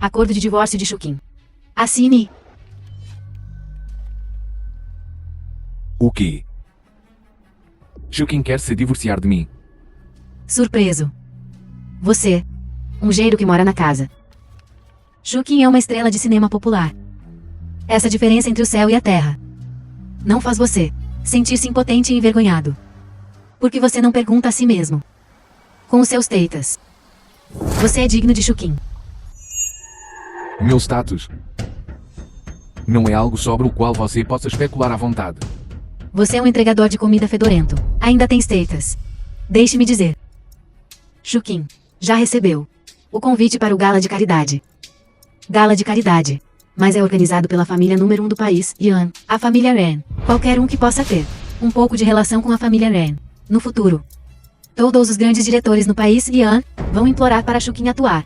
Acordo de divórcio de Shukin. Assine. O quê? Shukin quer se divorciar de mim. Surpreso. Você. Um gênio que mora na casa. Shukin é uma estrela de cinema popular. Essa diferença entre o céu e a terra não faz você sentir-se impotente e envergonhado. Porque você não pergunta a si mesmo. Com os seus teitas. Você é digno de Shukin. Meu status não é algo sobre o qual você possa especular à vontade. Você é um entregador de comida fedorento. Ainda tem teitas. Deixe-me dizer. Shukin já recebeu o convite para o Gala de Caridade. Gala de Caridade. Mas é organizado pela família número 1 do país, Yan, a família Ren. Qualquer um que possa ter um pouco de relação com a família Ren. No futuro. Todos os grandes diretores no país, Yan, vão implorar para Shukin atuar.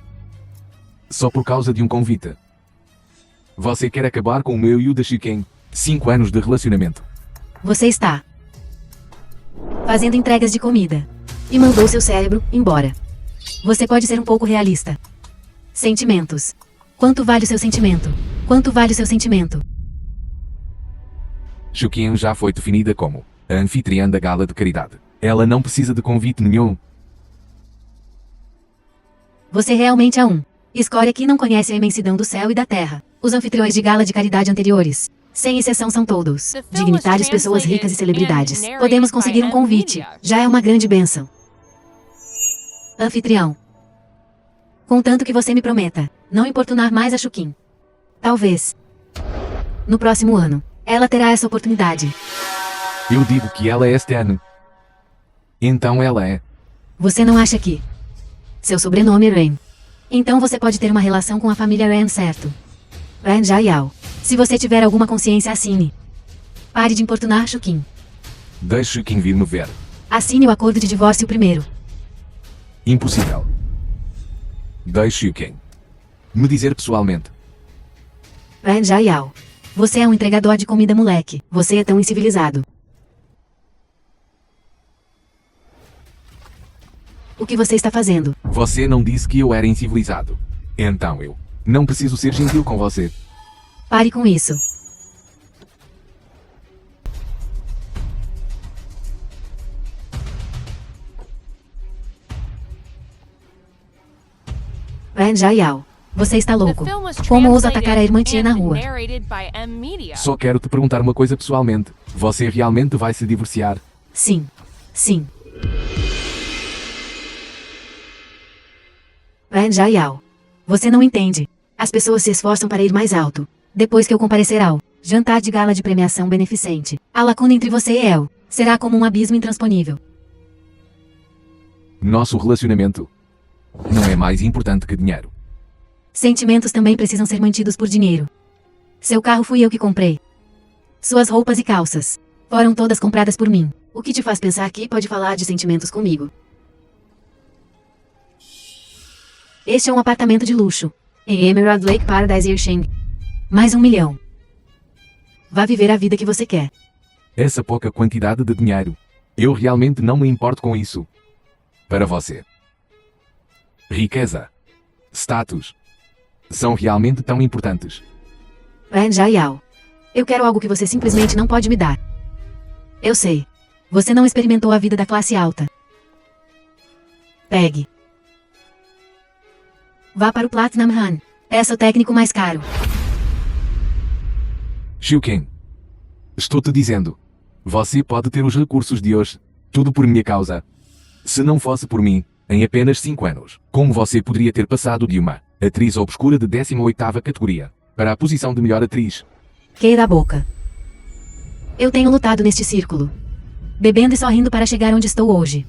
Só por causa de um convite. Você quer acabar com o meu e o da Shukin. 5 anos de relacionamento. Você está fazendo entregas de comida. E mandou seu cérebro embora. Você pode ser um pouco realista. Sentimentos. Quanto vale o seu sentimento? Quanto vale o seu sentimento? Shukin já foi definida como a anfitriã da Gala de Caridade. Ela não precisa de convite nenhum. Você realmente é um escória que não conhece a imensidão do céu e da terra. Os anfitriões de Gala de Caridade anteriores, sem exceção, são todos dignitários, pessoas ricas e celebridades. Podemos conseguir um convite. Já é uma grande bênção. Anfitrião. Contanto que você me prometa não importunar mais a Shukin. Talvez no próximo ano ela terá essa oportunidade. Eu digo que ela é este ano. Então ela é. Você não acha que seu sobrenome é Ren? Então você pode ter uma relação com a família Ren, certo? Ren Jayao. Se você tiver alguma consciência, assine. Pare de importunar Shukin. Deixe Shukin vir me ver. Assine o acordo de divórcio primeiro. Impossível. Deixe Shukin me dizer pessoalmente. Ren Jayao. Você é um entregador de comida, moleque. Você é tão incivilizado. O que você está fazendo? Você não disse que eu era incivilizado. Então eu não preciso ser gentil com você. Pare com isso. Ren Jayao. Você está louco. Como ousa atacar a irmã Tia na rua? Só quero te perguntar uma coisa pessoalmente. Você realmente vai se divorciar? Sim. Sim. Ren Jayao. Você não entende. As pessoas se esforçam para ir mais alto. Depois que eu comparecer ao jantar de gala de premiação beneficente, a lacuna entre você e eu será como um abismo intransponível. Nosso relacionamento não é mais importante que dinheiro. Sentimentos também precisam ser mantidos por dinheiro. Seu carro fui eu que comprei. Suas roupas e calças foram todas compradas por mim. O que te faz pensar que pode falar de sentimentos comigo? Este é um apartamento de luxo, em Emerald Lake Paradise Irsheng. Mais 1 milhão. Vá viver a vida que você quer. Essa pouca quantidade de dinheiro. Eu realmente não me importo com isso. Para você. Riqueza. Status. São realmente tão importantes. Ren Jayao. Eu quero algo que você simplesmente não pode me dar. Eu sei. Você não experimentou a vida da classe alta. Pegue. Vá para o Platinum Han. É o técnico mais caro. Shukin. Estou te dizendo. Você pode ter os recursos de hoje. Tudo por minha causa. Se não fosse por mim, em apenas 5 anos, como você poderia ter passado de uma atriz obscura de 18ª categoria para a posição de melhor atriz? Queira a boca. Eu tenho lutado neste círculo, bebendo e sorrindo para chegar onde estou hoje.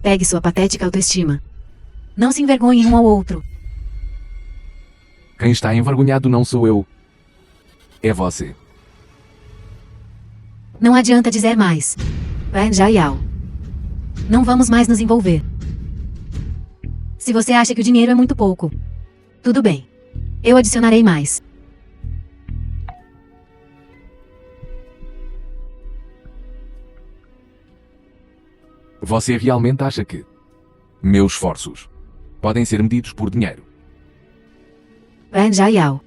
Pegue sua patética autoestima. Não se envergonhe um ao outro. Quem está envergonhado não sou eu. É você. Não adianta dizer mais. Ren Jayao. Não vamos mais nos envolver. Se você acha que o dinheiro é muito pouco, tudo bem. Eu adicionarei mais. Você realmente acha que meus esforços podem ser medidos por dinheiro? Ren Jiao.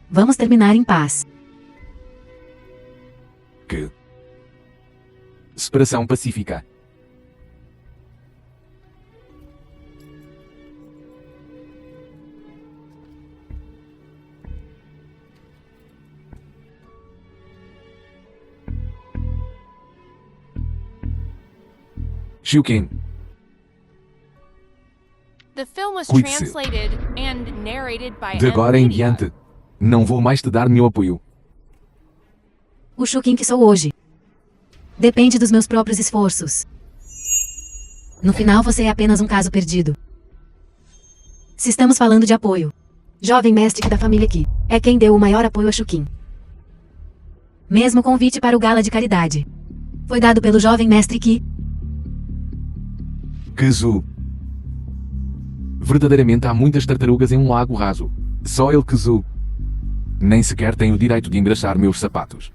Vamos terminar em paz. Que? Separação pacífica. Xiuqin, The film was Cuide-se. translated and narrated by de agora em Media. diante, não vou mais te dar meu apoio. O Shukin que sou hoje depende dos meus próprios esforços. No final você é apenas um caso perdido. Se estamos falando de apoio, jovem mestre da família Qi é quem deu o maior apoio a Shukin. Mesmo convite para o gala de caridade foi dado pelo jovem mestre Qi. Kazu. Verdadeiramente há muitas tartarugas em um lago raso. Só ele, Kazu, nem sequer tem o direito de engraxar meus sapatos.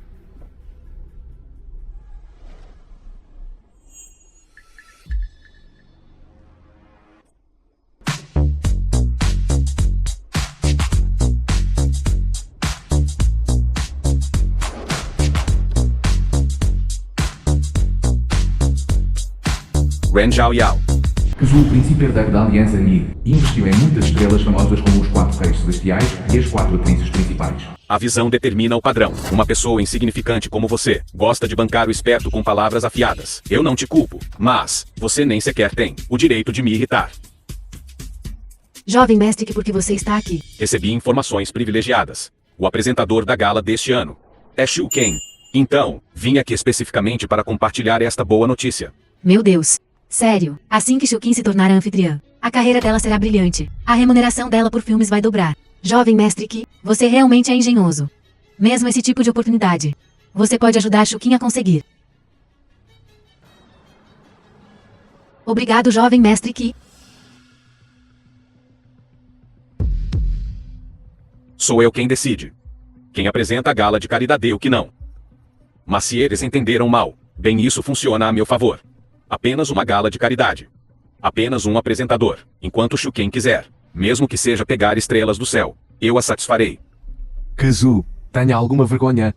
Ren Jiao. Kazu, o príncipe herdeiro da Aliança Yi, investiu em muitas estrelas famosas como os 4 reis celestiais e as 4 atrizes principais. A visão determina o padrão. Uma pessoa insignificante como você gosta de bancar o esperto com palavras afiadas. Eu não te culpo, mas você nem sequer tem o direito de me irritar. Jovem mestre Qi, por que você está aqui? Recebi informações privilegiadas. O apresentador da gala deste ano é Xiuqin. Então, vim aqui especificamente para compartilhar esta boa notícia. Meu Deus. Sério, assim que Shukin se tornar a anfitriã, a carreira dela será brilhante. A remuneração dela por filmes vai dobrar. Jovem mestre Qi, você realmente é engenhoso. Mesmo esse tipo de oportunidade, você pode ajudar Shukin a conseguir. Obrigado, jovem mestre Qi. Sou eu quem decide. Quem apresenta a gala de caridade o que não. Mas se eles entenderam mal, bem isso funciona a meu favor. Apenas uma gala de caridade. Apenas um apresentador, enquanto Xiuqin quiser. Mesmo que seja pegar estrelas do céu, eu a satisfarei. Kazu, tenha alguma vergonha?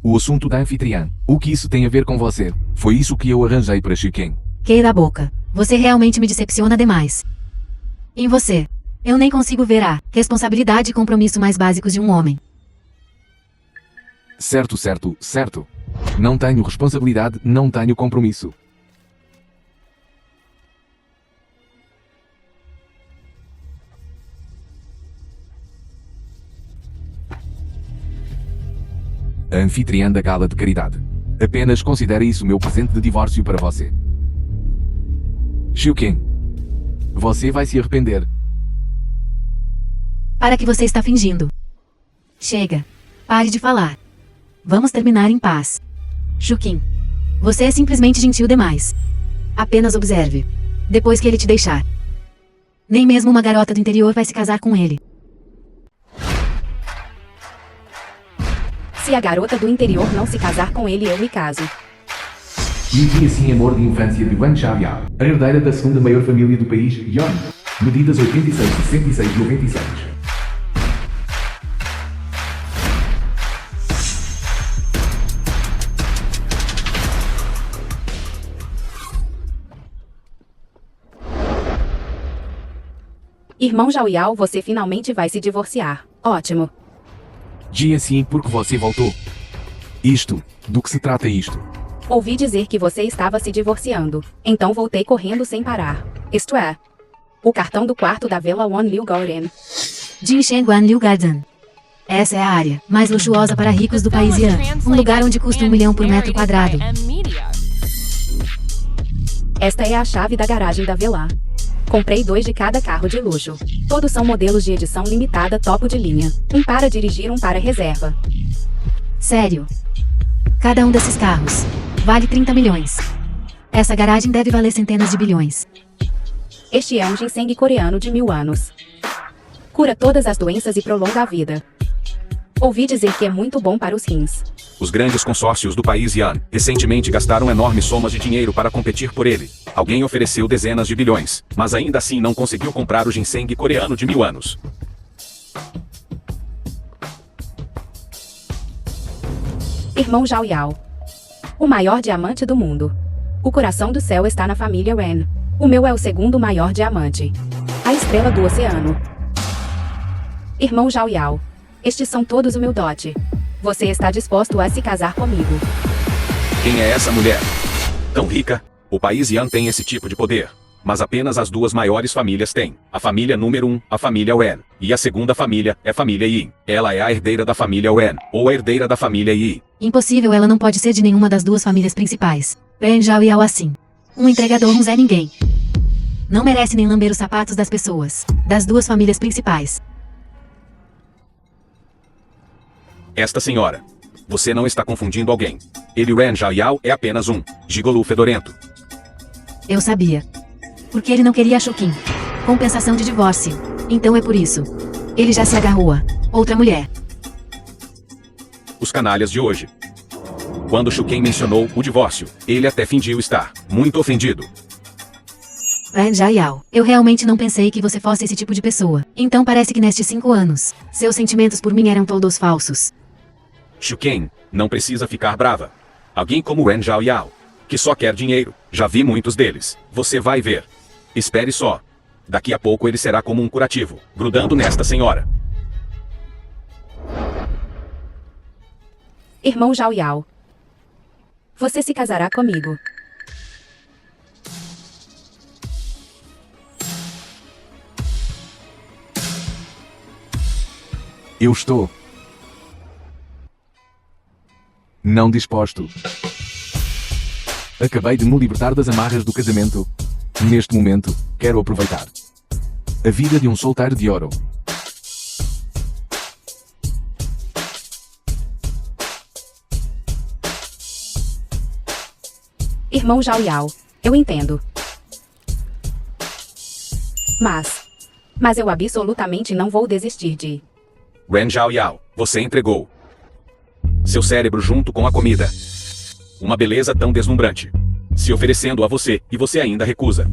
O assunto da anfitriã. O que isso tem a ver com você? Foi isso que eu arranjei para Xiuqin. Queira a boca. Você realmente me decepciona demais. Em você, eu nem consigo ver a responsabilidade e compromisso mais básicos de um homem. Certo, certo, certo. Não tenho responsabilidade, não tenho compromisso. A anfitriã da gala de caridade. Apenas considere isso meu presente de divórcio para você. Xiuqin, você vai se arrepender. Para que você está fingindo? Chega. Pare de falar. Vamos terminar em paz. Shukin, você é simplesmente gentil demais. Apenas observe. Depois que ele te deixar, nem mesmo uma garota do interior vai se casar com ele. Se a garota do interior não se casar com ele, eu me caso. E assim amor de infância de Wen Xiaoyao, a herdeira da segunda maior família do país, Yon. Medidas 86, 66, 96. Irmão Jiao, você finalmente vai se divorciar. Ótimo. Dia assim porque você voltou. Isto, do que se trata isto? Ouvi dizer que você estava se divorciando. Então voltei correndo sem parar. Isto é, o cartão do quarto da Vila Wan Liu Garden. Jin Shengguan Liu Garden. Essa é a área mais luxuosa para ricos do país Yan. Um lugar onde custa 1 milhão por metro quadrado. Esta é a chave da garagem da Vila. Comprei 2 de cada carro de luxo. Todos são modelos de edição limitada topo de linha. Um para dirigir, um para reserva. Sério. Cada um desses carros vale 30 milhões. Essa garagem deve valer centenas de bilhões. Este é um ginseng coreano de 1000 anos. Cura todas as doenças e prolonga a vida. Ouvi dizer que é muito bom para os rins. Os grandes consórcios do país Yan recentemente gastaram enormes somas de dinheiro para competir por ele. Alguém ofereceu dezenas de bilhões, mas ainda assim não conseguiu comprar o ginseng coreano de 1000 anos. Irmão Zhao Yao. O maior diamante do mundo. O coração do céu está na família Ren. O meu é o segundo maior diamante. A estrela do oceano. Irmão Zhao Yao. Estes são todos o meu dote. Você está disposto a se casar comigo? Quem é essa mulher? Tão rica? O país Yan tem esse tipo de poder. Mas apenas as duas maiores famílias têm. A família número 1, a família Wen. E a segunda família é a família Yi. Ela é a herdeira da família Wen, ou a herdeira da família Yi. Impossível, ela não pode ser de nenhuma das duas famílias principais. Ren Zhao Yao assim. Um entregador não é ninguém. Não merece nem lamber os sapatos das pessoas. Das duas famílias principais. Esta senhora. Você não está confundindo alguém. Ele, Ren Zhao Yao, é apenas um gigolô fedorento. Eu sabia. Porque ele não queria a Shukin. Compensação de divórcio. Então é por isso. Ele já se agarrou a outra mulher. Os canalhas de hoje. Quando Shuken mencionou o divórcio, ele até fingiu estar muito ofendido. Ren Zhao Yao, eu realmente não pensei que você fosse esse tipo de pessoa. Então parece que nestes 5 anos, seus sentimentos por mim eram todos falsos. Shuken, não precisa ficar brava. Alguém como Ren Zhao Yao, que só quer dinheiro, já vi muitos deles. Você vai ver. Espere só. Daqui a pouco ele será como um curativo, grudando nesta senhora. Irmão Zhao Yao. Você se casará comigo. Eu estou não disposto. Acabei de me libertar das amarras do casamento. Neste momento, quero aproveitar a vida de um solteiro de ouro. Irmão Zhao Yao, eu entendo. Mas eu absolutamente não vou desistir de... Ren Zhao Yao, você entregou seu cérebro junto com a comida. Uma beleza tão deslumbrante. Se oferecendo a você, e você ainda recusa.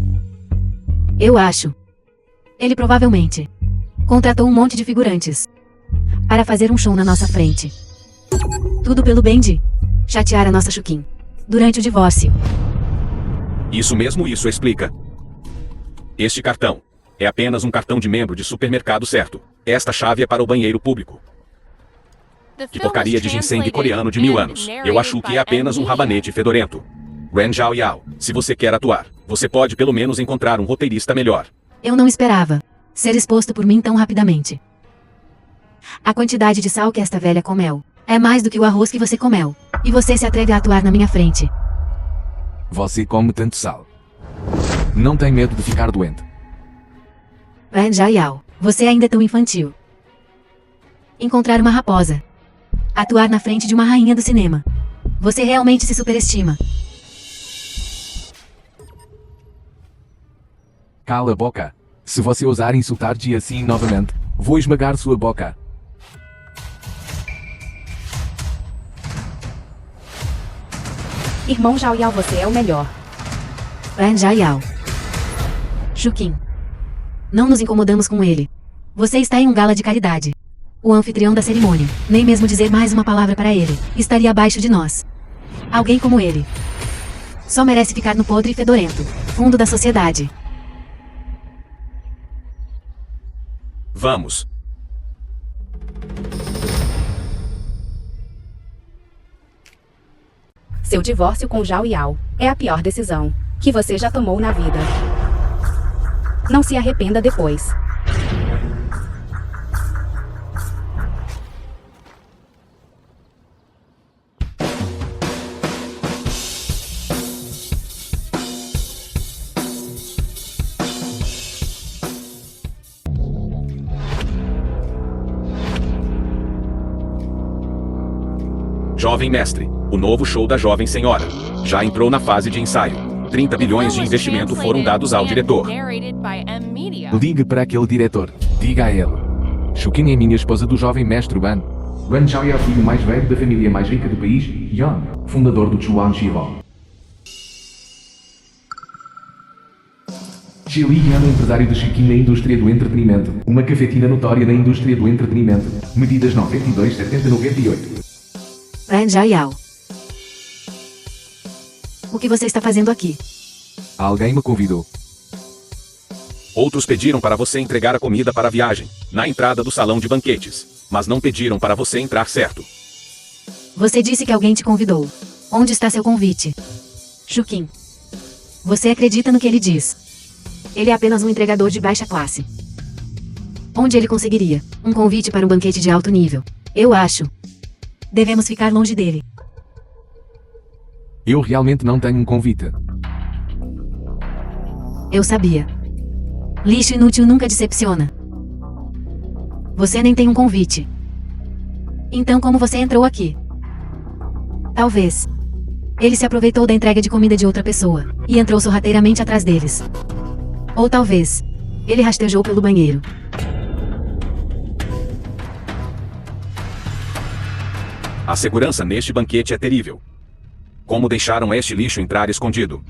Eu acho. Ele provavelmente contratou um monte de figurantes para fazer um show na nossa frente. Tudo pelo bem de chatear a nossa Shukin durante o divórcio. Isso mesmo, isso explica. Este cartão é apenas um cartão de membro de supermercado, certo? Esta chave é para o banheiro público. Que porcaria de ginseng coreano de 1000 anos. Eu acho que é apenas um rabanete fedorento. Ren Zhao Yao, se você quer atuar, você pode pelo menos encontrar um roteirista melhor. Eu não esperava ser exposto por mim tão rapidamente. A quantidade de sal que esta velha comeu é mais do que o arroz que você comeu. E você se atreve a atuar na minha frente. Você come tanto sal. Não tem medo de ficar doente. Ren Zhao Yao, você ainda é tão infantil. Encontrar uma raposa. Atuar na frente de uma rainha do cinema. Você realmente se superestima. Cala a boca. Se você ousar insultar-te assim novamente, vou esmagar sua boca. Irmão Zhao Yao, você é o melhor. Ren Zhao Yao. Shukin. Não nos incomodamos com ele. Você está em um gala de caridade. O anfitrião da cerimônia, nem mesmo dizer mais uma palavra para ele, estaria abaixo de nós. Alguém como ele só merece ficar no podre e fedorento fundo da sociedade. Vamos. Seu divórcio com Zhao Yao é a pior decisão que você já tomou na vida. Não se arrependa depois. Jovem Mestre, o novo show da Jovem Senhora, já entrou na fase de ensaio. 30 bilhões de investimento foram dados ao diretor. Ligue para aquele diretor. Diga a ele. Shukin é minha esposa do jovem mestre Ban. Ren Zhao é o filho mais velho da família mais rica do país, Yang, fundador do Chuan Shibao. Xi Liyan é empresário de Shuqin na indústria do entretenimento, uma cafetina notória na indústria do entretenimento. Medidas 92-70-98. Ren Zhao. O que você está fazendo aqui? Alguém me convidou. Outros pediram para você entregar a comida para a viagem, na entrada do salão de banquetes, mas não pediram para você entrar certo. Você disse que alguém te convidou. Onde está seu convite? Shuqin. Você acredita no que ele diz? Ele é apenas um entregador de baixa classe. Onde ele conseguiria um convite para um banquete de alto nível? Eu acho. Devemos ficar longe dele. Eu realmente não tenho um convite. Eu sabia. Lixo inútil nunca decepciona. Você nem tem um convite. Então como você entrou aqui? Talvez. Ele se aproveitou da entrega de comida de outra pessoa e entrou sorrateiramente atrás deles. Ou talvez ele rastejou pelo banheiro. A segurança neste banquete é terrível. Como deixaram este lixo entrar escondido?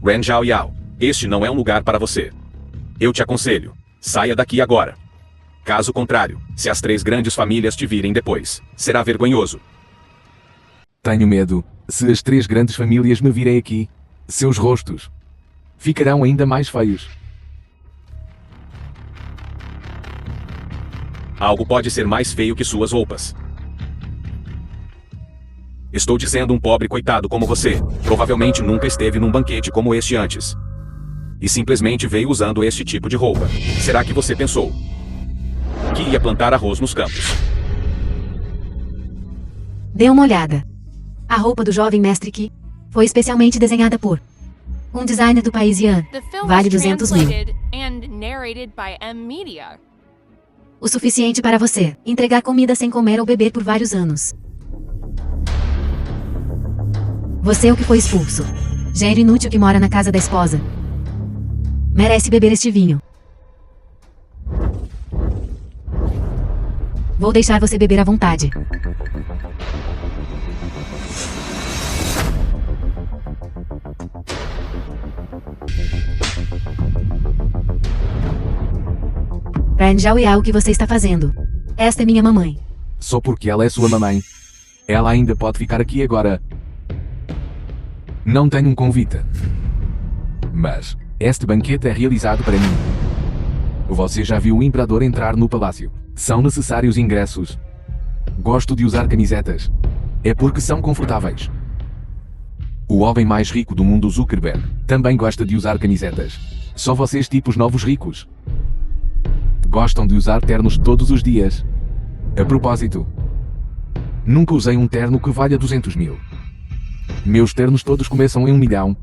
Ren Zhao, este não é um lugar para você. Eu te aconselho, saia daqui agora. Caso contrário, se as 3 grandes famílias te virem depois, será vergonhoso. Tenho medo. Se as 3 grandes famílias me virem aqui, seus rostos ficarão ainda mais feios. Algo pode ser mais feio que suas roupas. Estou dizendo um pobre coitado como você, provavelmente nunca esteve num banquete como este antes. E simplesmente veio usando este tipo de roupa. Será que você pensou que ia plantar arroz nos campos? Dê uma olhada. A roupa do jovem mestre Qi foi especialmente desenhada por um designer do país Yan. The film Vale was 200 mil. translated and narrated by M Media. O suficiente para você entregar comida sem comer ou beber por vários anos. Você é o que foi expulso. Gênio inútil que mora na casa da esposa. Merece beber este vinho. Vou deixar você beber à vontade. Ren Zhao, o que você está fazendo? Esta é minha mamãe. Só porque ela é sua mamãe. Ela ainda pode ficar aqui agora. Não tenho um convite. Mas este banquete é realizado para mim. Você já viu o imperador entrar no palácio? São necessários ingressos. Gosto de usar camisetas. É porque são confortáveis. O homem mais rico do mundo, Zuckerberg, também gosta de usar camisetas. Só vocês tipos novos ricos gostam de usar ternos todos os dias. A propósito, nunca usei um terno que valha 200 mil. Meus ternos todos começam em 1 milhão.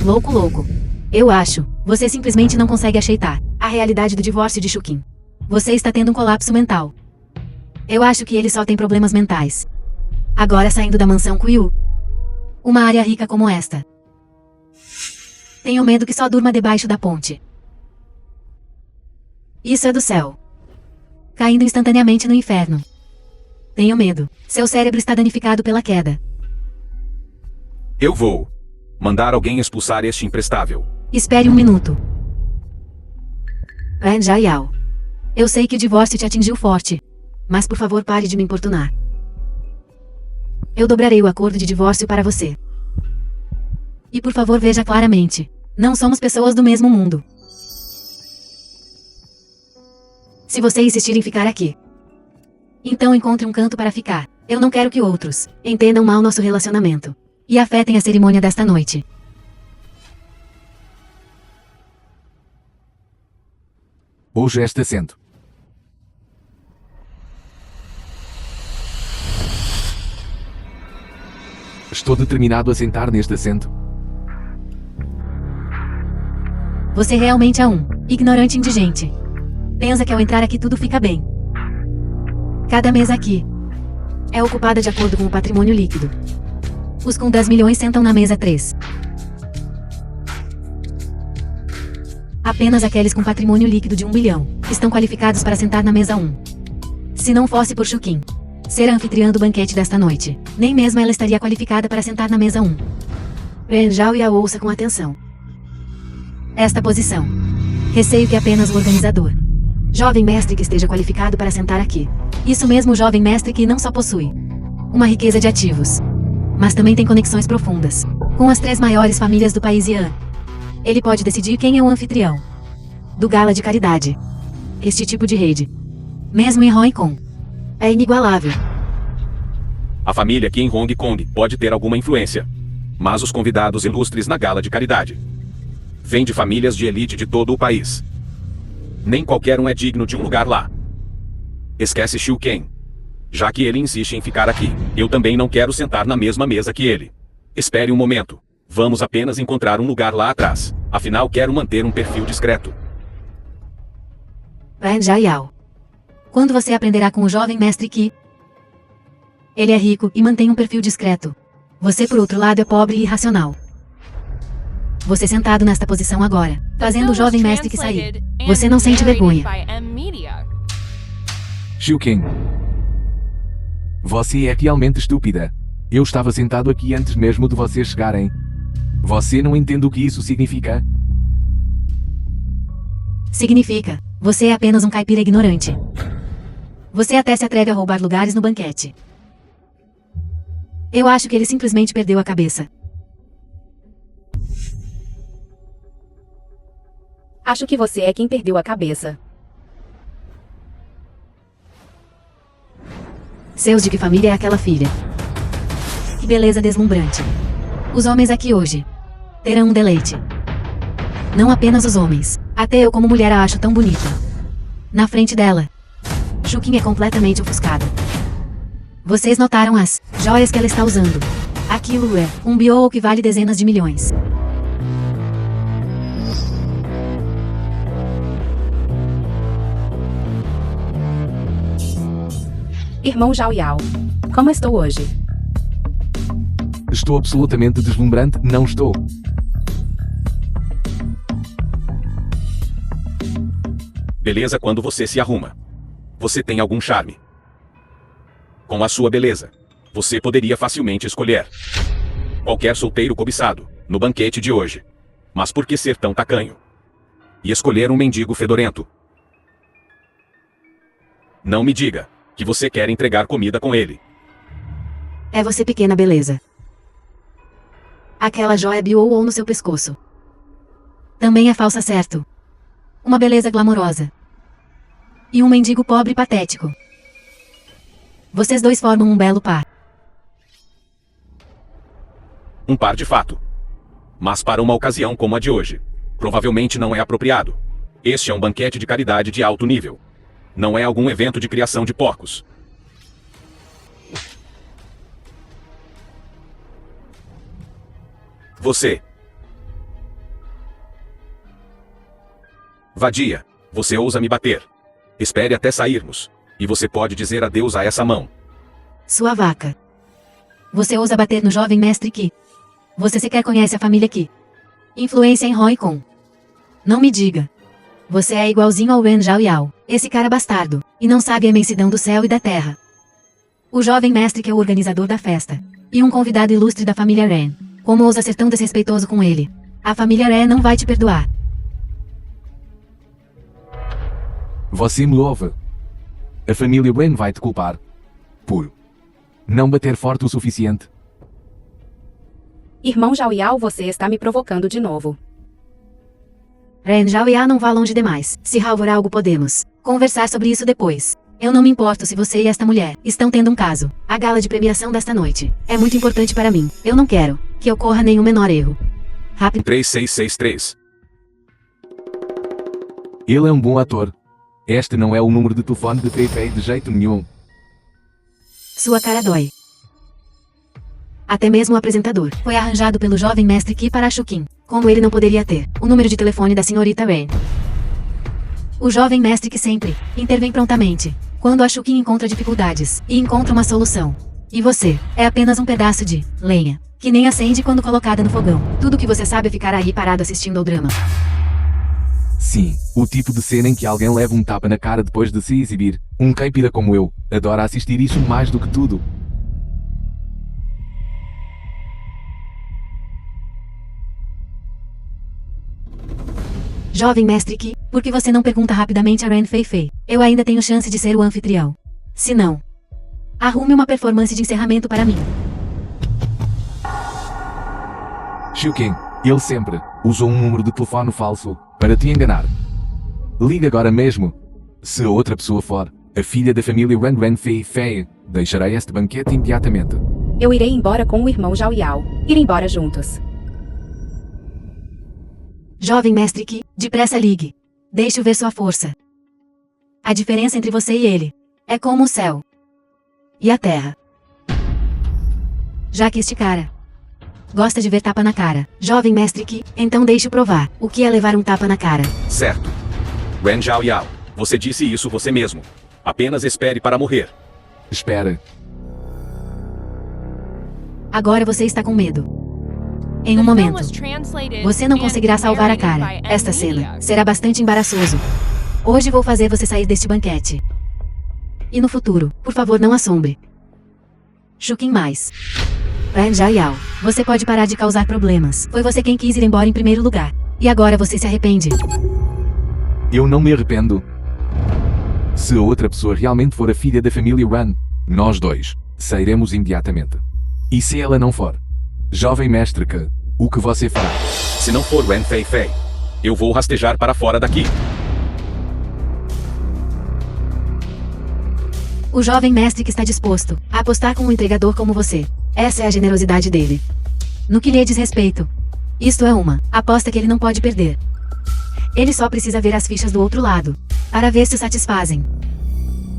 Louco. Eu acho. Você simplesmente não consegue aceitar a realidade do divórcio de Shuqin. Você está tendo um colapso mental. Eu acho que ele só tem problemas mentais. Agora saindo da mansão Kuiu. Uma área rica como esta. Tenho medo que só durma debaixo da ponte. Isso é do céu. Caindo instantaneamente no inferno. Tenho medo. Seu cérebro está danificado pela queda. Eu vou mandar alguém expulsar este imprestável. Espere um minuto. Ren Zhao. Eu sei que o divórcio te atingiu forte. Mas por favor pare de me importunar. Eu dobrarei o acordo de divórcio para você. E por favor veja claramente. Não somos pessoas do mesmo mundo. Se você insistir em ficar aqui, então encontre um canto para ficar. Eu não quero que outros entendam mal nosso relacionamento e afetem a cerimônia desta noite. Hoje este assento. Estou determinado a sentar neste assento. Você realmente é um ignorante indigente. Pensa que ao entrar aqui tudo fica bem. Cada mesa aqui é ocupada de acordo com o patrimônio líquido. Os com 10 milhões sentam na mesa 3. Apenas aqueles com patrimônio líquido de 1 bilhão estão qualificados para sentar na mesa 1. Se não fosse por Shukin ser a anfitriã do banquete desta noite, nem mesmo ela estaria qualificada para sentar na mesa 1. Ren Zhao Yao ouça com atenção esta posição. Receio que apenas o organizador, jovem mestre que esteja qualificado para sentar aqui. Isso mesmo, o jovem mestre que não só possui uma riqueza de ativos, mas também tem conexões profundas com as 3 maiores famílias do país Yan. Ele pode decidir quem é o anfitrião do Gala de Caridade. Este tipo de rede, mesmo em Hong Kong, é inigualável. A família aqui em Hong Kong pode ter alguma influência, mas os convidados ilustres na Gala de Caridade vêm de famílias de elite de todo o país. Nem qualquer um é digno de um lugar lá. Esquece Xiu Ken. Já que ele insiste em ficar aqui, eu também não quero sentar na mesma mesa que ele. Espere um momento. Vamos apenas encontrar um lugar lá atrás. Afinal, quero manter um perfil discreto. Ren Zhao Yao. Quando você aprenderá com o jovem mestre Qi? Ele é rico e mantém um perfil discreto. Você, por outro lado, é pobre e irracional. Você sentado nesta posição agora, fazendo o jovem mestre que sair. Você não sente vergonha. Xiu Ken. Você é realmente estúpida. Eu estava sentado aqui antes mesmo de vocês chegarem. Você não entende o que isso significa? Significa, você é apenas um caipira ignorante. Você até se atreve a roubar lugares no banquete. Eu acho que ele simplesmente perdeu a cabeça. Acho que você é quem perdeu a cabeça. Seus de que família é aquela filha? Que beleza deslumbrante. Os homens aqui hoje terão um deleite. Não apenas os homens. Até eu como mulher a acho tão bonita. Na frente dela, Shukin é completamente ofuscado. Vocês notaram as joias que ela está usando? Aquilo é um biol que vale dezenas de milhões. Irmão Zhao Yao, como estou hoje? Estou absolutamente deslumbrante, não estou? Beleza quando você se arruma. Você tem algum charme. Com a sua beleza, você poderia facilmente escolher qualquer solteiro cobiçado no banquete de hoje. Mas por que ser tão tacanho? E escolher um mendigo fedorento? Não me diga que você quer entregar comida com ele. É você, pequena beleza. Aquela joia biol no seu pescoço também é falsa, certo? Uma beleza glamourosa e um mendigo pobre e patético. Vocês dois formam um belo par. Um par de fato. Mas para uma ocasião como a de hoje, provavelmente não é apropriado. Este é um banquete de caridade de alto nível. Não é algum evento de criação de porcos. Você. Vadia, você ousa me bater. Espere até sairmos. E você pode dizer adeus a essa mão. Sua vaca. Você ousa bater no jovem mestre Qi. Você sequer conhece a família Qi. Influência em Hong Kong. Não me diga. Você é igualzinho ao Ren Zhao Yao, esse cara bastardo, e não sabe a imensidão do céu e da terra. O jovem mestre que é o organizador da festa, e um convidado ilustre da família Ren. Como ousa ser tão desrespeitoso com ele? A família Ren não vai te perdoar. Você me ouve? A família Ren vai te culpar por não bater forte o suficiente. Irmão Zhao Yao, você está me provocando de novo. Ren Zhao Yao, não vá longe demais. Se for algo, podemos conversar sobre isso depois. Eu não me importo se você e esta mulher estão tendo um caso. A gala de premiação desta noite é muito importante para mim. Eu não quero que ocorra nenhum menor erro. Rápido. 3663. Ele é um bom ator. Este não é o número de telefone de Feifei de jeito nenhum. Sua cara dói. Até mesmo o apresentador foi arranjado pelo jovem mestre Qi para Shukin. Como ele não poderia ter o número de telefone da senhorita Ren? O jovem mestre que sempre intervém prontamente quando a Shukin encontra dificuldades e encontra uma solução. E você é apenas um pedaço de lenha que nem acende quando colocada no fogão. Tudo que você sabe é ficar aí parado assistindo ao drama. Sim, o tipo de cena em que alguém leva um tapa na cara depois de se exibir. Um caipira como eu adora assistir isso mais do que tudo. Jovem mestre Ki, por que você não pergunta rapidamente a Ren Fei Fei? Eu ainda tenho chance de ser o anfitrião. Se não, arrume uma performance de encerramento para mim. Xiuqing, ele sempre usou um número de telefone falso para te enganar. Liga agora mesmo. Se a outra pessoa for a filha da família Ren Fei Fei, deixarei este banquete imediatamente. Eu irei embora com o irmão Zhao Yao. Ir embora juntos. Jovem mestre Ki, depressa ligue. Deixe-o ver sua força. A diferença entre você e ele é como o céu e a terra. Já que este cara gosta de ver tapa na cara, jovem mestre Ki, então deixe-o provar o que é levar um tapa na cara. Certo. Ren Zhao Yao, você disse isso você mesmo. Apenas espere para morrer. Espera. Agora você está com medo. Em um momento, você não conseguirá salvar a cara. Esta cena será bastante embaraçoso. Hoje vou fazer você sair deste banquete. E no futuro, por favor, não assombre. Xiuqing mais. Ren Zhao Yao, você pode parar de causar problemas. Foi você quem quis ir embora em primeiro lugar. E agora você se arrepende. Eu não me arrependo. Se a outra pessoa realmente for a filha da família Ren, nós dois sairemos imediatamente. E se ela não for? Jovem mestre Ke, o que você fará? Se não for Ren Fei Fei, eu vou rastejar para fora daqui. O jovem mestre que está disposto a apostar com um entregador como você. Essa é a generosidade dele. No que lhe diz respeito, isto é uma aposta que ele não pode perder. Ele só precisa ver as fichas do outro lado para ver se o satisfazem.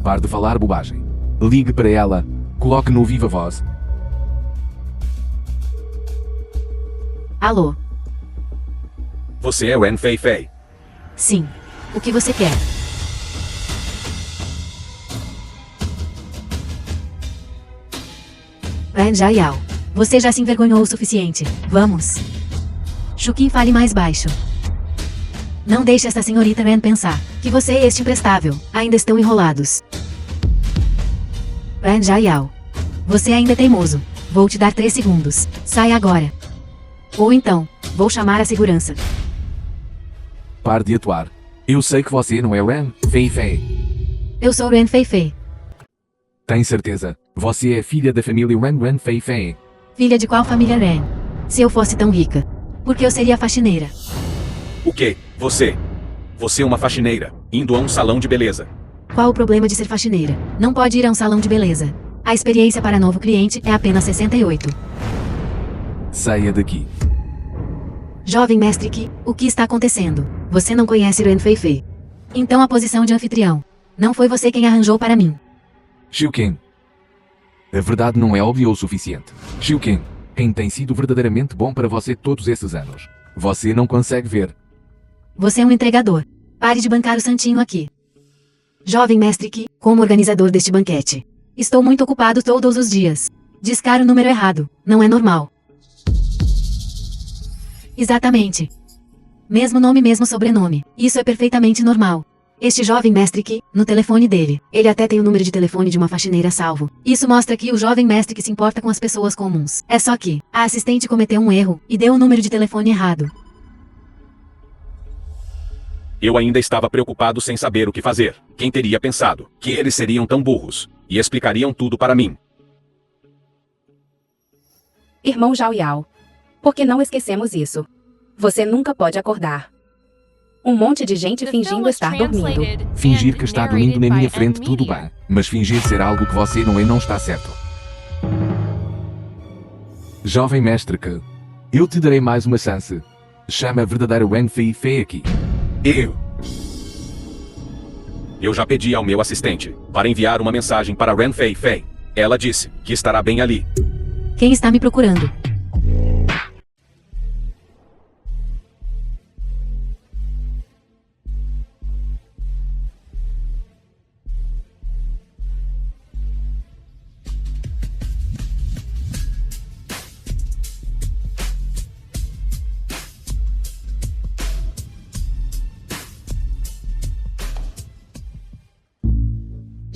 Pare de falar bobagem. Ligue para ela. Coloque no viva voz. Alô? Você é Ren Fei Fei. Sim. O que você quer? Ren Zhao Yao, você já se envergonhou o suficiente. Vamos. Xiuqing, fale mais baixo. Não deixe esta senhorita Ren pensar que você e este imprestável ainda estão enrolados. Ren Zhao Yao, você ainda é teimoso. Vou te dar 3 segundos. Saia agora. Ou então, vou chamar a segurança. Pare de atuar. Eu sei que você não é Ren Fei Fei. Eu sou Ren Fei Fei. Tem certeza? Você é filha da família Ren Fei Fei. Filha de qual família Ren? Se eu fosse tão rica, por que eu seria faxineira? O quê? Você? Você é uma faxineira, indo a um salão de beleza. Qual o problema de ser faxineira? Não pode ir a um salão de beleza. A experiência para novo cliente é apenas 68. Saia daqui. Jovem mestre Ki, o que está acontecendo? Você não conhece Ren Fei Fei. Então a posição de anfitrião. Não foi você quem arranjou para mim. Xiuqing. A verdade não é óbvia o suficiente. Xiuqing, quem tem sido verdadeiramente bom para você todos esses anos? Você não consegue ver. Você é um entregador. Pare de bancar o santinho aqui. Jovem mestre Ki, como organizador deste banquete. Estou muito ocupado todos os dias. Discar o número errado. Não é normal. Exatamente. Mesmo nome, mesmo sobrenome. Isso é perfeitamente normal. Este jovem mestre Ki, no telefone dele, ele até tem o número de telefone de uma faxineira salvo. Isso mostra que o jovem mestre que se importa com as pessoas comuns. É só que a assistente cometeu um erro e deu o número de telefone errado. Eu ainda estava preocupado sem saber o que fazer. Quem teria pensado que eles seriam tão burros e explicariam tudo para mim? Irmão Zhao Yao. Por que não esquecemos isso? Você nunca pode acordar. Um monte de gente fingindo estar dormindo. Fingir que está dormindo na minha frente tudo bem, mas fingir ser algo que você não é não está certo. Jovem mestre Ke, eu te darei mais uma chance. Chama a verdadeira Ren Fei Fei aqui. Eu já pedi ao meu assistente para enviar uma mensagem para Ren Fei Fei. Ela disse que estará bem ali. Quem está me procurando?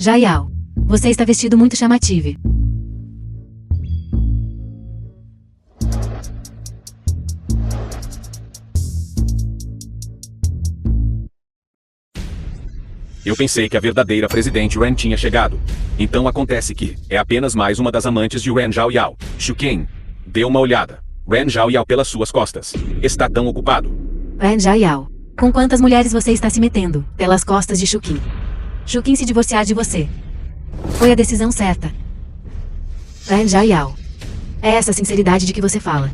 Jaial. Você está vestido muito chamativo. Eu pensei que a verdadeira presidente Ren tinha chegado. Então acontece que é apenas mais uma das amantes de Ren Zhaoyao. Shuken. Dê uma olhada. Ren Zhaoyao pelas suas costas. Está tão ocupado. Ren Zhaoyao. Com quantas mulheres você está se metendo? Pelas costas de Shukin. Shukin se divorciar de você. Foi a decisão certa. Ren Zhaoyao. É essa sinceridade de que você fala.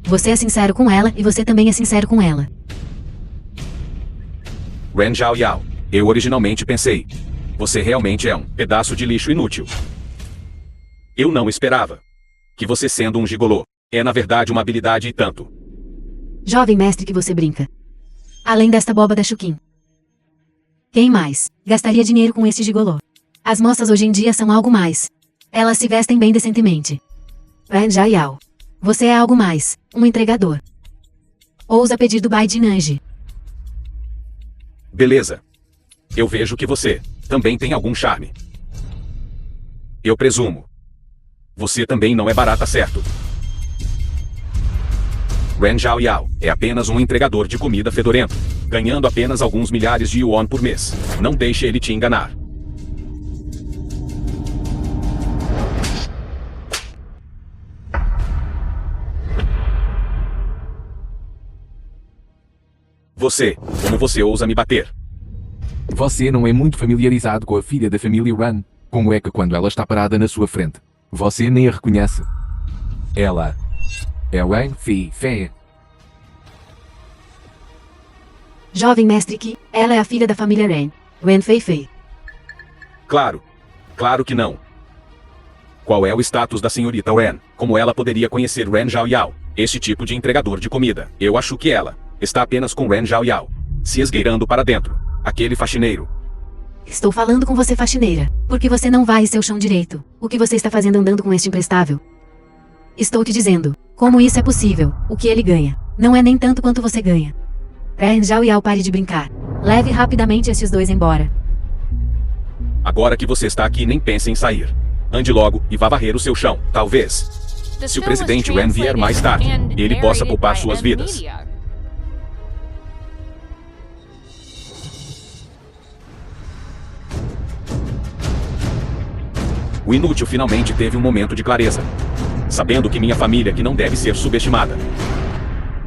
Você é sincero com ela e você também é sincero com ela. Ren Zhaoyao. Eu originalmente pensei. Você realmente é um pedaço de lixo inútil. Eu não esperava. Que você sendo um gigolô, é na verdade uma habilidade e tanto. Jovem mestre que você brinca. Além desta boba da Shukin. Quem mais gastaria dinheiro com este gigolô? As moças hoje em dia são algo mais. Elas se vestem bem decentemente. Ren Zhaoyao. Você é algo mais, um entregador. Ousa pedir do Bai de Nanji. Beleza. Eu vejo que você também tem algum charme. Eu presumo. Você também não é barata, certo? Ren Zhaoyao é apenas um entregador de comida fedorento, ganhando apenas alguns milhares de yuan por mês. Não deixe ele te enganar. Como você ousa me bater? Você não é muito familiarizado com a filha da família Ren. Como é que quando ela está parada na sua frente, você nem a reconhece? Ela é Ren Fei. Jovem mestre Qi, ela é a filha da família Ren. Ren Fei. Claro. Claro que não. Qual é o status da senhorita Ren? Como ela poderia conhecer Ren Zhaoyao? Esse tipo de entregador de comida. Eu acho que ela está apenas com Ren Zhaoyao, se esgueirando para dentro. Aquele faxineiro. Estou falando com você, faxineira. Porque você não vai em seu chão direito. O que você está fazendo andando com este imprestável? Estou te dizendo. Como isso é possível? O que ele ganha? Não é nem tanto quanto você ganha. Ren Zhaoyao, pare de brincar. Leve rapidamente estes dois embora. Agora que você está aqui, nem pense em sair. Ande logo e vá varrer o seu chão. Talvez, se o presidente Ren vier mais tarde, ele possa poupar suas vidas. O inútil finalmente teve um momento de clareza. Sabendo que minha família que não deve ser subestimada.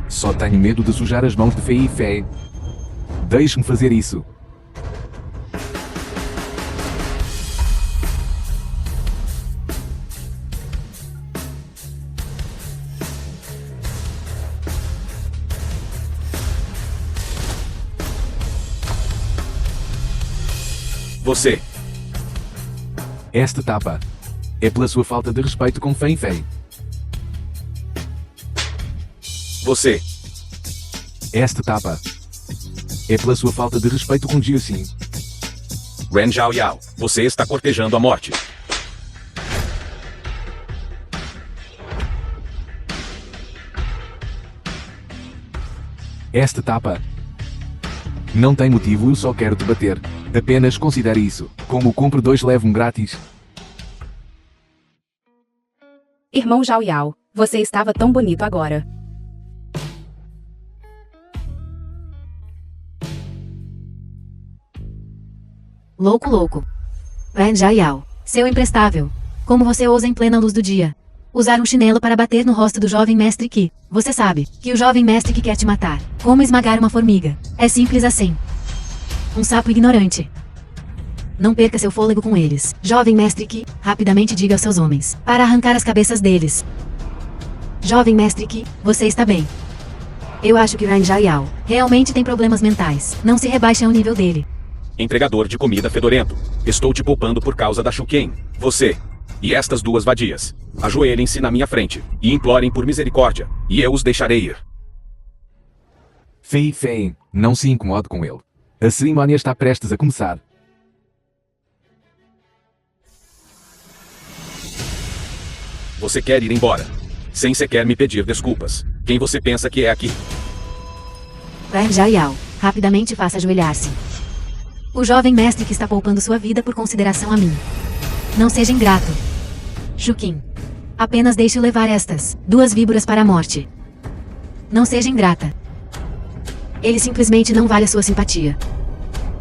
Só tenho medo de sujar as mãos de Fei. Deixe-me fazer isso. Você. Esta tapa é pela sua falta de respeito com Fei. Você. Esta tapa é pela sua falta de respeito com Jiuxin. Ren Zhaoyao, você está cortejando a morte. Esta tapa não tem motivo, eu só quero te bater. Apenas considere isso como compre 2 leve um grátis. Irmão Zhaoyao, você estava tão bonito agora. Louco. Ren Zhaoyao, seu imprestável. Como você ousa em plena luz do dia usar um chinelo para bater no rosto do jovem mestre Qi? Você sabe que o jovem mestre Qi quer te matar. Como esmagar uma formiga. É simples assim. Um sapo ignorante. Não perca seu fôlego com eles. Jovem mestre Qi, rapidamente diga aos seus homens para arrancar as cabeças deles. Jovem mestre Qi, você está bem. Eu acho que Ren Zhaoyao realmente tem problemas mentais. Não se rebaixe ao nível dele. Entregador de comida fedorento. Estou te poupando por causa da Shuken. Você e estas 2 vadias. Ajoelhem-se na minha frente e implorem por misericórdia, e eu os deixarei ir. Fei, não se incomode com ele. A cerimônia está prestes a começar. Você quer ir embora, sem sequer me pedir desculpas. Quem você pensa que é aqui? Ren Zhaoyao, rapidamente faça ajoelhar-se. O jovem mestre que está poupando sua vida por consideração a mim. Não seja ingrato. Shukin. Apenas deixe-o levar estas 2 víboras para a morte. Não seja ingrata. Ele simplesmente não vale a sua simpatia.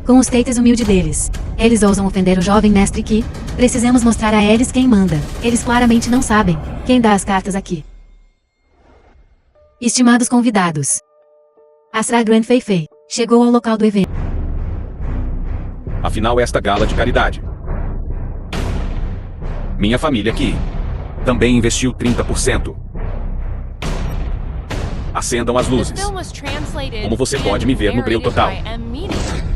Com os status humildes deles, eles ousam ofender o jovem mestre que precisamos mostrar a eles quem manda. Eles claramente não sabem quem dá as cartas aqui. Estimados convidados, Asra Grand Fei Fei chegou ao local do evento. Afinal, esta gala de caridade. Minha família aqui também investiu 30%. Acendam as This luzes. film was translated Como você pode me ver no breu and total. narrated by M Media.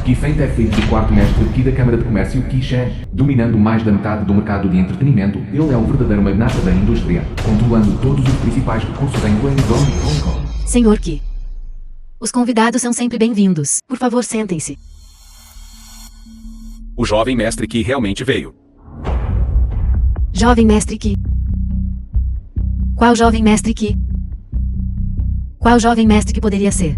Kifeng é filho do quarto mestre aqui da Câmara de Comércio Kishan, dominando mais da metade do mercado de entretenimento. Ele é o verdadeiro magnata da indústria, controlando todos os principais recursos em Guangdong e Hong Kong. Senhor Qi. Os convidados são sempre bem-vindos. Por favor, sentem-se. O jovem mestre que realmente veio. Jovem mestre Qi. Qual jovem mestre Qi? Qual jovem mestre que poderia ser?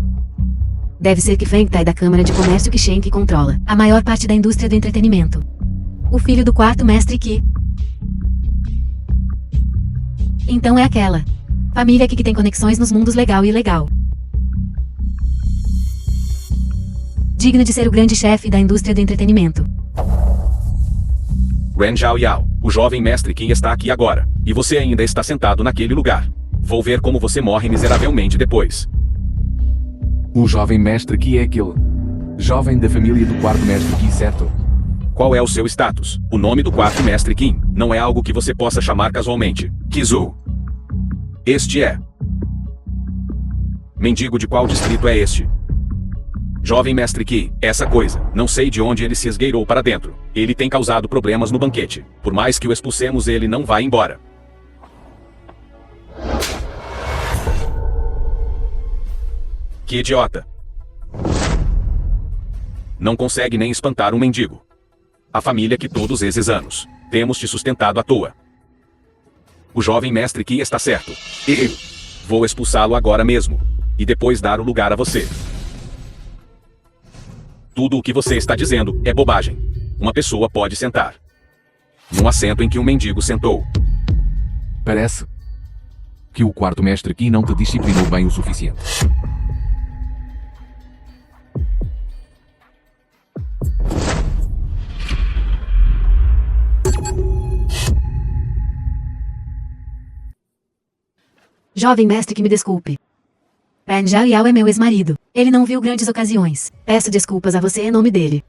Deve ser que Feng Tai da Câmara de Comércio Kishen que controla a maior parte da indústria do entretenimento. O filho do quarto mestre Qi. Então é aquela família que tem conexões nos mundos legal e ilegal. Digna de ser o grande chefe da indústria do entretenimento. Ren Zhao Yao, o jovem mestre Qin está aqui agora. E você ainda está sentado naquele lugar. Vou ver como você morre miseravelmente depois. O jovem mestre Qi é aquele jovem da família do quarto mestre Qi, certo? Qual é o seu status? O nome do quarto mestre Qin não é algo que você possa chamar casualmente. Kizu. Este é. Mendigo de qual distrito é este? Jovem mestre Qi, essa coisa, não sei de onde ele se esgueirou para dentro. Ele tem causado problemas no banquete. Por mais que o expulsemos, ele não vai embora. Que idiota. Não consegue nem espantar um mendigo. A família que todos esses anos temos te sustentado à toa. O jovem mestre Qi está certo. Eu vou expulsá-lo agora mesmo. E depois dar o lugar a você. Tudo o que você está dizendo é bobagem. Uma pessoa pode sentar num assento em que um mendigo sentou. Parece que o quarto mestre Qi não te disciplinou bem o suficiente. Jovem mestre que me desculpe. Ren Zhao Yao é meu ex-marido. Ele não viu grandes ocasiões. Peço desculpas a você em nome dele.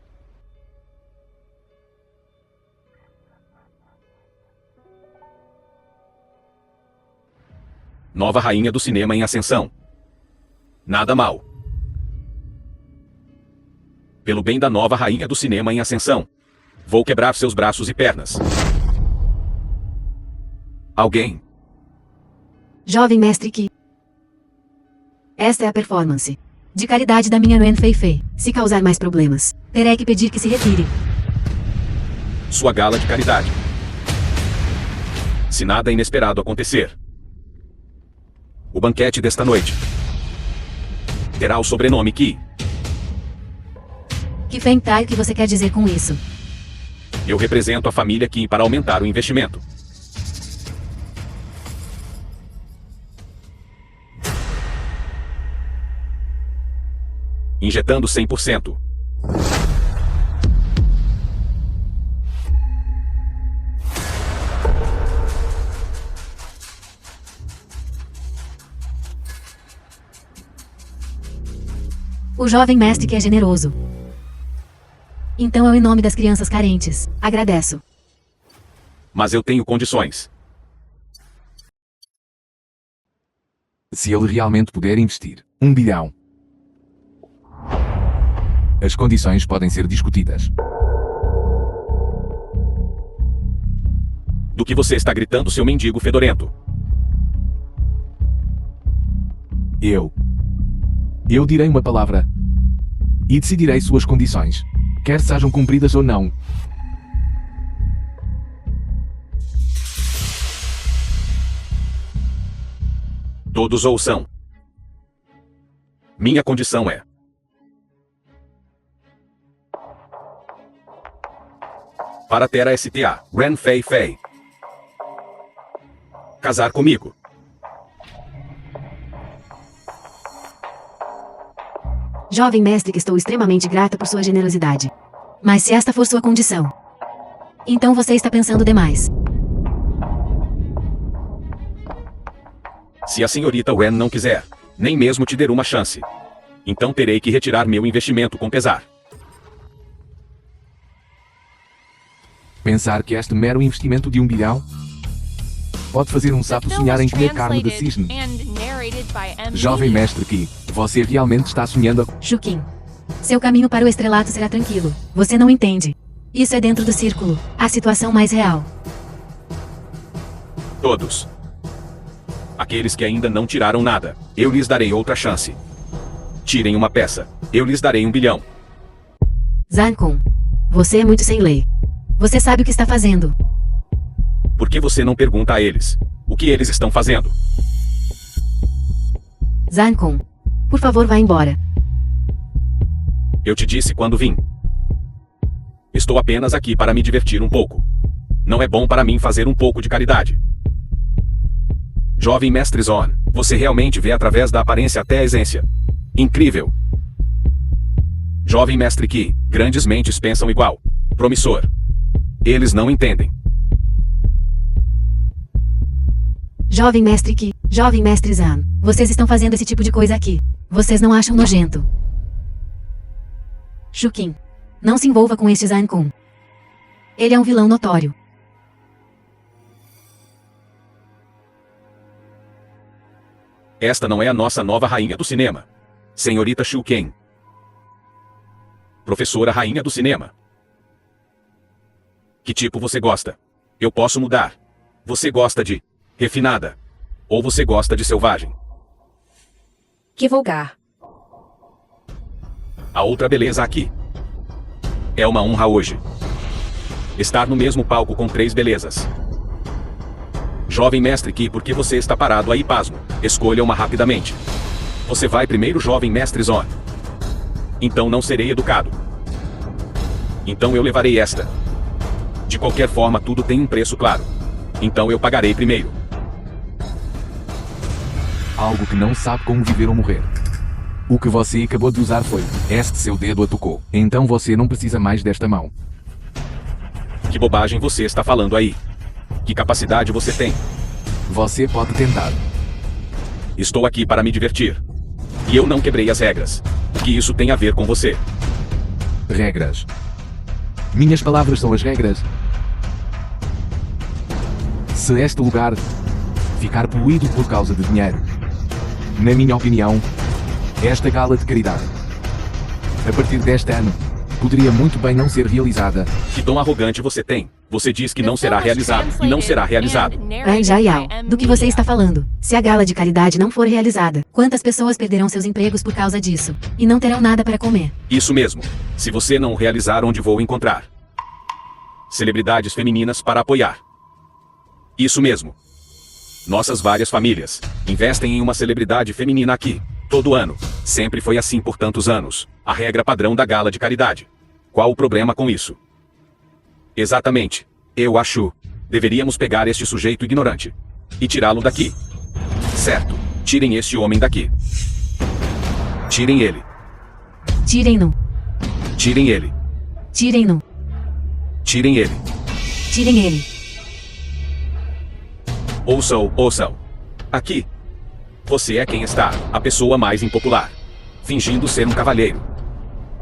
Nova rainha do cinema em ascensão. Nada mal. Pelo bem da nova rainha do cinema em ascensão, vou quebrar seus braços e pernas. Alguém. Jovem mestre Qi. Esta é a performance de caridade da minha Ren Fei Fei. Se causar mais problemas, terei que pedir que se retire. Sua gala de caridade. Se nada inesperado acontecer, o banquete desta noite terá o sobrenome Qi. Que Feng Tai, o que você quer dizer com isso? Eu represento a família Qi para aumentar o investimento. Injetando 100%. O jovem mestre que é generoso. Então é em nome das crianças carentes. Agradeço. Mas eu tenho condições. Se ele realmente puder investir 1 bilhão, as condições podem ser discutidas. Do que você está gritando, seu mendigo fedorento? Eu direi uma palavra e decidirei suas condições, quer sejam cumpridas ou não. Todos ouçam. Minha condição é: Para Terra STA, Ren Fei Fei. Casar comigo. Jovem mestre, que estou extremamente grata por sua generosidade. Mas se esta for sua condição, então você está pensando demais. Se a senhorita Wen não quiser, nem mesmo te der uma chance, então terei que retirar meu investimento com pesar. Pensar que este mero investimento de 1 bilhão pode fazer um sapo The film sonhar was em comer carne de translated cisne. and narrated by M. Jovem mestre Ki, você realmente está sonhando Shukin. Seu caminho para o estrelato será tranquilo. Você não entende. Isso é dentro do círculo. A situação mais real. Todos. Aqueles que ainda não tiraram nada, eu lhes darei outra chance. Tirem uma peça, eu lhes darei 1 bilhão. Zankun. Você é muito sem lei. Você sabe o que está fazendo. Por que você não pergunta a eles o que eles estão fazendo? Zankun. Por favor, vá embora. Eu te disse quando vim. Estou apenas aqui para me divertir um pouco. Não é bom para mim fazer um pouco de caridade. Jovem mestre Zon, você realmente vê através da aparência até a essência. Incrível. Jovem mestre Ki, grandes mentes pensam igual. Promissor. Eles não entendem. Jovem mestre Ki, jovem mestre Zan. Vocês estão fazendo esse tipo de coisa aqui. Vocês não acham nojento? Shukin. Não se envolva com este Zankun. Ele é um vilão notório. Esta não é a nossa nova rainha do cinema. Senhorita Shu Ken. Professora rainha do cinema. Que tipo você gosta? Eu posso mudar. Você gosta de refinada? Ou você gosta de selvagem? Que vulgar. A outra beleza aqui. É uma honra hoje estar no mesmo palco com 3 belezas. Jovem mestre Ki, por que você está parado aí, pasmo? Escolha uma rapidamente. Você vai primeiro, jovem mestre Zon. Então não serei educado. Então eu levarei esta. De qualquer forma, tudo tem um preço claro. Então eu pagarei primeiro. algo que não sabe como viver ou morrer. O que você acabou de usar foi, este seu dedo a tocou. Então você não precisa mais desta mão. Que bobagem você está falando aí? Que capacidade você tem? Você pode tentar. Estou aqui para me divertir. E eu não quebrei as regras. O que isso tem a ver com você? Regras. Minhas palavras são as regras. Se este lugar ficar poluído por causa de dinheiro, na minha opinião, esta gala de caridade, a partir deste ano, poderia muito bem não ser realizada. Que tom arrogante você tem? Você diz que não será realizado e não será realizado. Ai, Jaial, do que você está falando? Se a gala de caridade não for realizada, quantas pessoas perderão seus empregos por causa disso? E não terão nada para comer? Isso mesmo. Se você não realizar, onde vou encontrar? Celebridades femininas para apoiar. Isso mesmo. Nossas várias famílias investem em uma celebridade feminina aqui, todo ano. Sempre foi assim por tantos anos. A regra padrão da gala de caridade. Qual o problema com isso? Exatamente. Eu acho. Deveríamos pegar este sujeito ignorante e tirá-lo daqui. Certo. Tirem este homem daqui. Tirem ele. Tirem-no. Tirem ele. Tirem-no. Tirem ele. Tirem ele. Ouçam. Aqui. Você é quem está, a pessoa mais impopular. Fingindo ser um cavalheiro.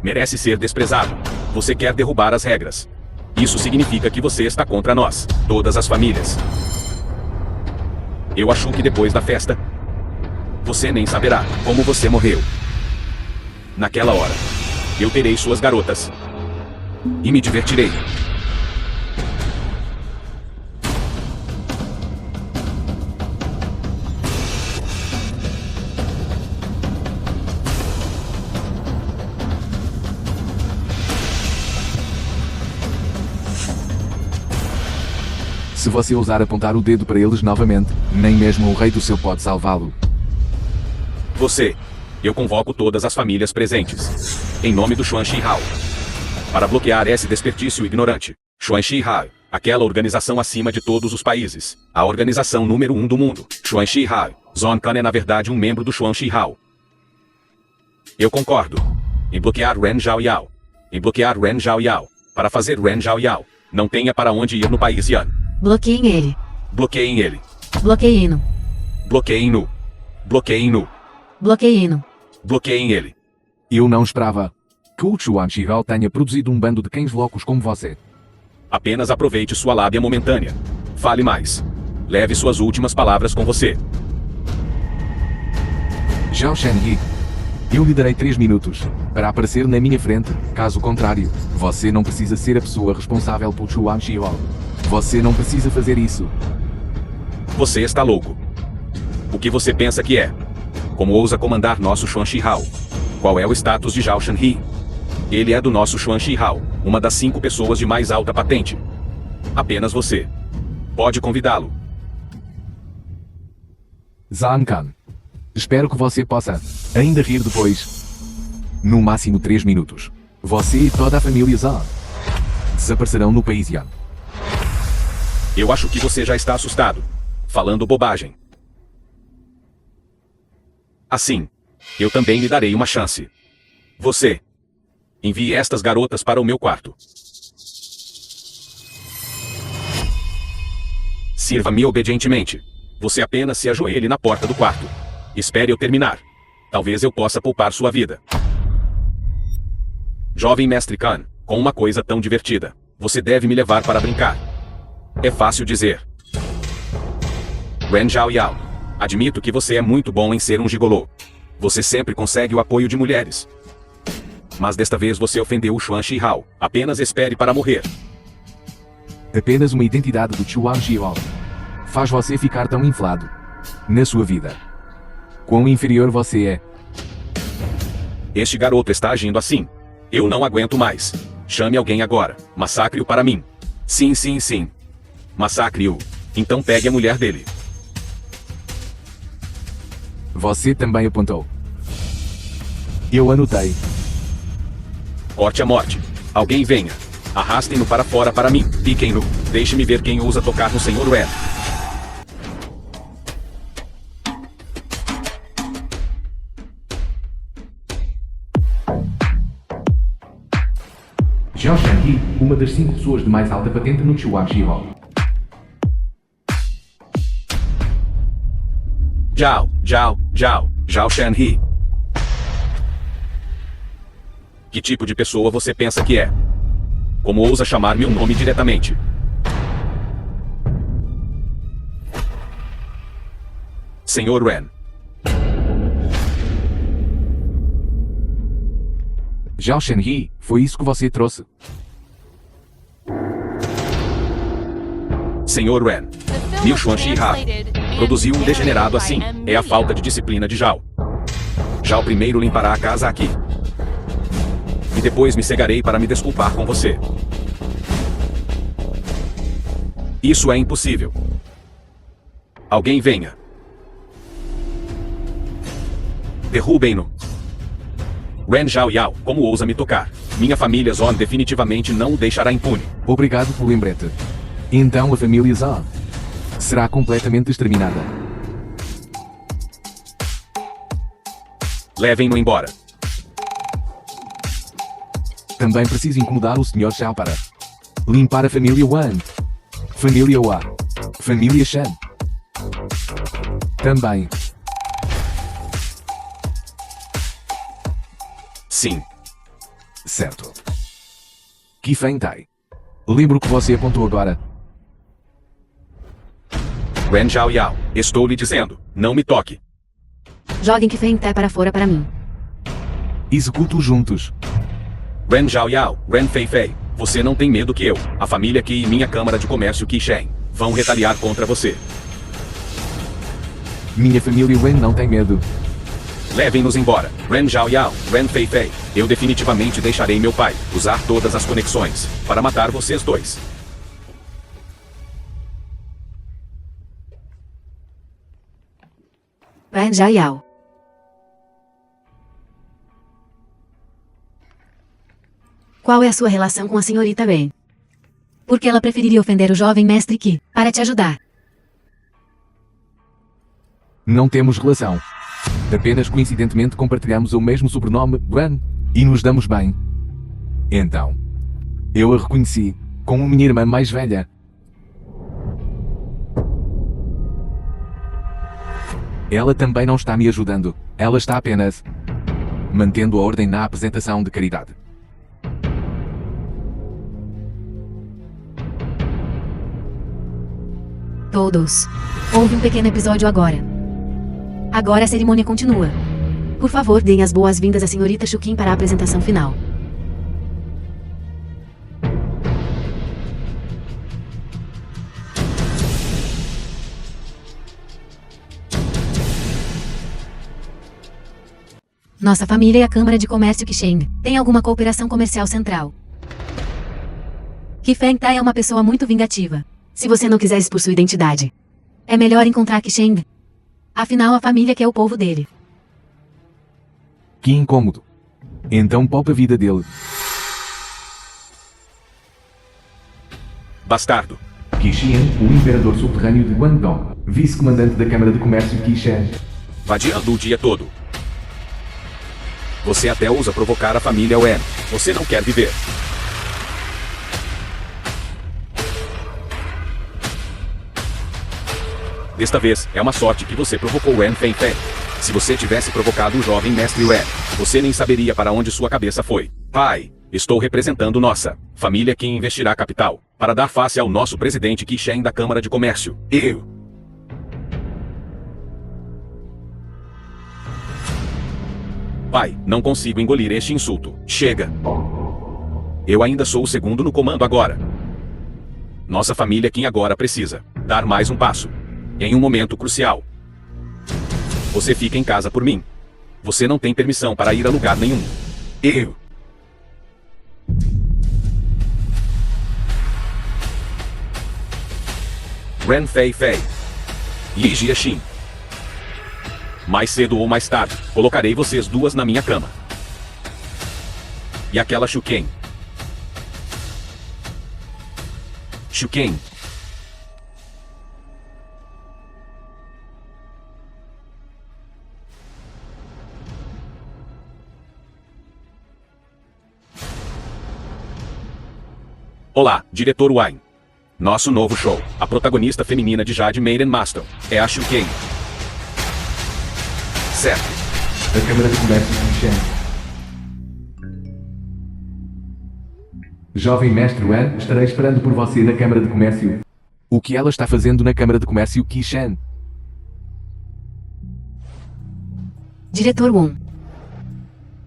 Merece ser desprezado. Você quer derrubar as regras. Isso significa que você está contra nós, todas as famílias. Eu acho que depois da festa, você nem saberá como você morreu. Naquela hora, eu terei suas garotas. E me divertirei. Se você ousar apontar o dedo para eles novamente, nem mesmo o rei do céu pode salvá-lo. Você. Eu convoco todas as famílias presentes. Em nome do Xuan Shi Hao. Para bloquear esse desperdício ignorante. Xuan Shihai, aquela organização acima de todos os países. A organização número 1 do mundo. Xuan Shihai. Zon Kan é na verdade um membro do Xuan Shihao. Eu concordo. Em bloquear Ren Zhaoyao. Em bloquear Ren Zhaoyao. Para fazer Ren Zhaoyao não tenha para onde ir no país Yan. Bloqueiem ele. Bloqueiem ele. Bloqueiem-no. Bloqueiem-no. Bloqueiem-no. Bloqueiem-no. Bloqueiem ele. Eu não esperava que o Chuan Shihao tenha produzido um bando de cães loucos como você. Apenas aproveite sua lábia momentânea. Fale mais. Leve suas últimas palavras com você. Zhao Shenyi. Eu lhe darei 3 minutos para aparecer na minha frente. Caso contrário, você não precisa ser a pessoa responsável por Chuan Shihao. Você não precisa fazer isso. Você está louco. O que você pensa que é? Como ousa comandar nosso Xuan Shihao? Qual é o status de Zhao Shenyi? Ele é do nosso Xuan Shihao, uma das 5 pessoas de mais alta patente. Apenas você. Pode convidá-lo. Zhang Kan. Espero que você possa ainda rir depois. No máximo 3 minutos. Você e toda a família Zhang desaparecerão no país Yan. Eu acho que você já está assustado. Falando bobagem. Assim, eu também lhe darei uma chance. Você. Envie estas garotas para o meu quarto. Sirva-me obedientemente. Você apenas se ajoelhe na porta do quarto. Espere eu terminar. Talvez eu possa poupar sua vida. Jovem mestre Kan, com uma coisa tão divertida, você deve me levar para brincar. É fácil dizer. Ren Zhaoyao, admito que você é muito bom em ser um gigolô. Você sempre consegue o apoio de mulheres. Mas desta vez você ofendeu o Xuan Shihao. Apenas espere para morrer. Apenas uma identidade do Chuan Shihao faz você ficar tão inflado na sua vida. Quão inferior você é. Este garoto está agindo assim. Eu não aguento mais. Chame alguém agora. Massacre-o para mim. Sim, sim, sim. Massacre-o. Então pegue a mulher dele. Você também apontou. Eu anotei. Corte a morte. Alguém venha. Arrastem-no para fora para mim. Piquem-no. Deixe-me ver quem ousa tocar no Sr. Ren. Zhao Shenyi, uma das 5 pessoas de mais alta patente no Chuan Shihao. Zhao Shenyi. Que tipo de pessoa você pensa que é? Como ousa chamar meu nome diretamente? Sr. Ren. Zhao Shenyi, foi isso que você trouxe? Sr. Ren. The Liu film Xuan was Shihao translated and produziu um degenerado narrated assim. by É a M. falta de disciplina de Zhao. Zhao primeiro limpará a casa aqui. E depois me cegarei para me desculpar com você. Isso é impossível. Alguém venha. Derrubem-no. Ren Zhaoyao, como ousa me tocar? Minha família Zon definitivamente não o deixará impune. Obrigado pelo lembrete. Então a família Zhang será completamente exterminada. Levem-no embora. Também preciso incomodar o Sr. Xiao para limpar a família Wan, família Hua, família Shan. Também. Sim. Certo. Qifeng Tai. Lembro o que você apontou agora. Ren Zhaoyao, estou lhe dizendo, não me toque. Joguem que Feng Té para fora para mim. Executo juntos. Ren Zhaoyao, Ren Feifei, você não tem medo que eu, a família Qi e minha Câmara de Comércio Qishen, vão retaliar contra você. Minha família Wen não tem medo. Levem-nos embora. Ren Zhaoyao, Ren Feifei, eu definitivamente deixarei meu pai usar todas as conexões para matar vocês dois. Ren Zhaoyao. Qual é a sua relação com a senhorita Ben? Porque ela preferiria ofender o jovem mestre Qi, para te ajudar. Não temos relação. Apenas coincidentemente compartilhamos o mesmo sobrenome, Wan, e nos damos bem. Então, eu a reconheci como minha irmã mais velha. Ela também não está me ajudando. Ela está apenas mantendo a ordem na apresentação de caridade. Todos. Houve um pequeno episódio agora. Agora a cerimônia continua. Por favor, deem as boas-vindas à senhorita Shukin para a apresentação final. Nossa família e a Câmara de Comércio Qisheng têm alguma cooperação comercial central. Qi Feng Tai é uma pessoa muito vingativa. Se você não quiser expor sua identidade, é melhor encontrar Qisheng. Afinal, a família quer o povo dele. Que incômodo. Então poupa a vida dele. Bastardo. Qi Xian, o imperador subterrâneo de Guangdong, vice-comandante da Câmara de Comércio Qisheng. Vadiando o dia todo. Você até ousa provocar a família Wen. Você não quer viver. Desta vez, é uma sorte que você provocou Wen Fengfeng. Se você tivesse provocado o jovem mestre Wen, você nem saberia para onde sua cabeça foi. Pai, estou representando nossa família que investirá capital para dar face ao nosso presidente Qi Shen da Câmara de Comércio. Pai, não consigo engolir este insulto. Chega. Eu ainda sou o segundo no comando agora. Nossa família Qin agora precisa dar mais um passo. Em um momento crucial. Você fica em casa por mim. Você não tem permissão para ir a lugar nenhum. Ren Fei Fei. Yi Jiaxin. Mais cedo ou mais tarde, colocarei vocês duas na minha cama. E aquela Shuken. Shuken. Olá, diretor Wine. Nosso novo show. A protagonista feminina de Jade Maiden Master é a Shuken. Certo. A Câmara de Comércio Qisheng. Jovem mestre Wan, estarei esperando por você na Câmara de Comércio. O que ela está fazendo na Câmara de Comércio Qisheng? Diretor Wong.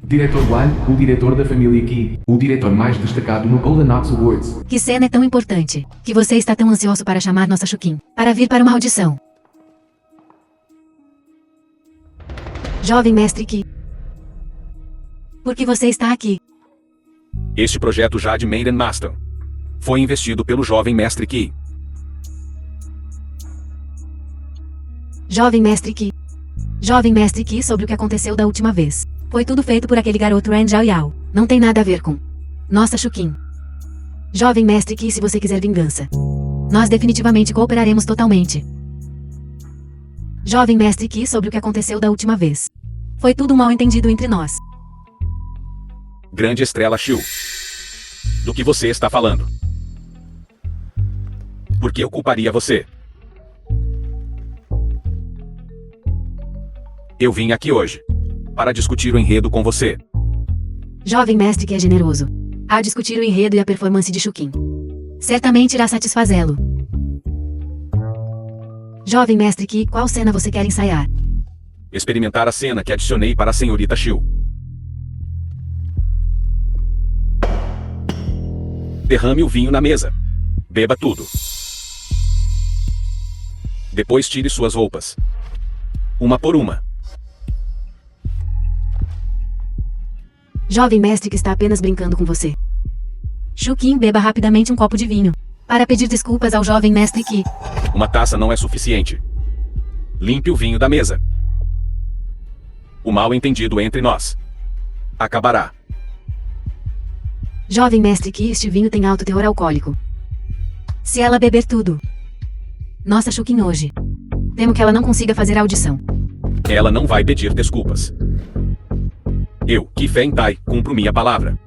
Diretor Wan, o diretor da família Qi, o diretor mais destacado no Golden Ox Awards. Que cena é tão importante, que você está tão ansioso para chamar nossa Shukin, para vir para uma audição. Jovem mestre Qi. Por que você está aqui? Este projeto Jade Maiden Master foi investido pelo jovem mestre Qi. Jovem mestre Qi. Jovem mestre Qi, sobre o que aconteceu da última vez. Foi tudo feito por aquele garoto Ren Zhaoyao. Não tem nada a ver com nossa Shukin. Jovem mestre Qi, se você quiser vingança, nós definitivamente cooperaremos totalmente. Jovem mestre Qi, sobre o que aconteceu da última vez. Foi tudo um mal-entendido entre nós. Grande estrela Shu. Do que você está falando? Por que eu culparia você? Eu vim aqui hoje para discutir o enredo com você. Jovem mestre que é generoso. A discutir o enredo e a performance de Shukin. Certamente irá satisfazê-lo. Jovem mestre Qi, qual cena você quer ensaiar? Experimentar a cena que adicionei para a senhorita Shu. Derrame o vinho na mesa. Beba tudo. Depois tire suas roupas. Uma por uma. Jovem mestre que está apenas brincando com você. Shukin, beba rapidamente um copo de vinho, para pedir desculpas ao jovem mestre Qi. Uma taça não é suficiente. Limpe o vinho da mesa. O mal-entendido entre nós acabará. Jovem mestre Qi, este vinho tem alto teor alcoólico. Se ela beber tudo. Nossa Shukin hoje. Temo que ela não consiga fazer a audição. Ela não vai pedir desculpas. Eu, Ki Feng-tai, cumpro minha palavra.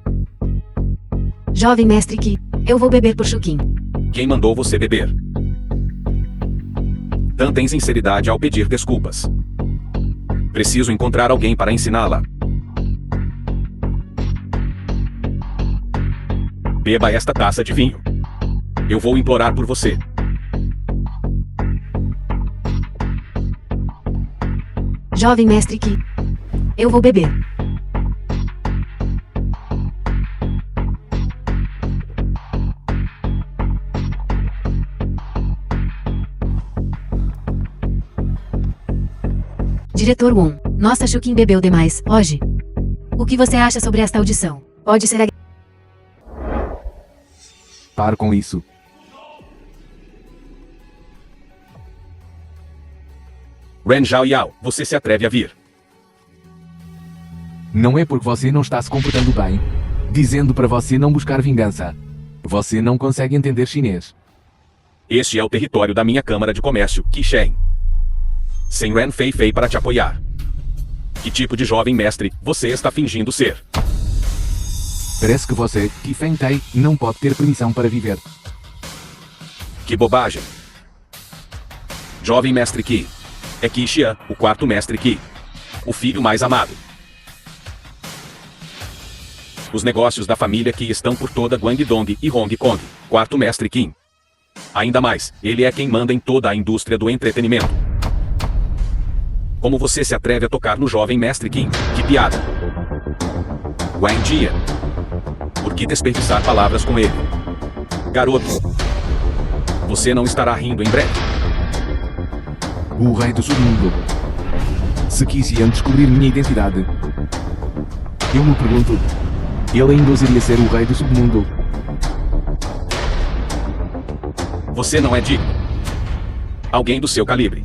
Jovem mestre Ki, eu vou beber por Shukin. Quem mandou você beber? Dan tem sinceridade ao pedir desculpas. Preciso encontrar alguém para ensiná-la. Beba esta taça de vinho. Eu vou implorar por você. Jovem mestre Ki, eu vou beber. Diretor Won, nossa Shukin bebeu demais, hoje. O que você acha sobre esta audição? Pode ser a... Pare com isso. Ren Zhaoyao, você se atreve a vir. Não é porque você não está se comportando bem, dizendo para você não buscar vingança. Você não consegue entender chinês. Este é o território da minha Câmara de Comércio, Qishen. Sem Ren Fei para te apoiar. Que tipo de jovem mestre você está fingindo ser? Parece que você, Ki Feng-tai, não pode ter permissão para viver. Que bobagem. Jovem mestre Ki. É Qi Xian, o quarto mestre Ki. O filho mais amado. Os negócios da família Ki estão por toda Guangdong e Hong Kong. Quarto mestre Qin. Ainda mais, ele é quem manda em toda a indústria do entretenimento. Como você se atreve a tocar no jovem mestre Qin? Que piada. Wang Jian. Por que desperdiçar palavras com ele? Garoto. Você não estará rindo em breve. O rei do submundo. Se quisessem descobrir minha identidade, eu me pergunto, ele ainda ousaria ser o rei do submundo? Você não é digno. Alguém do seu calibre.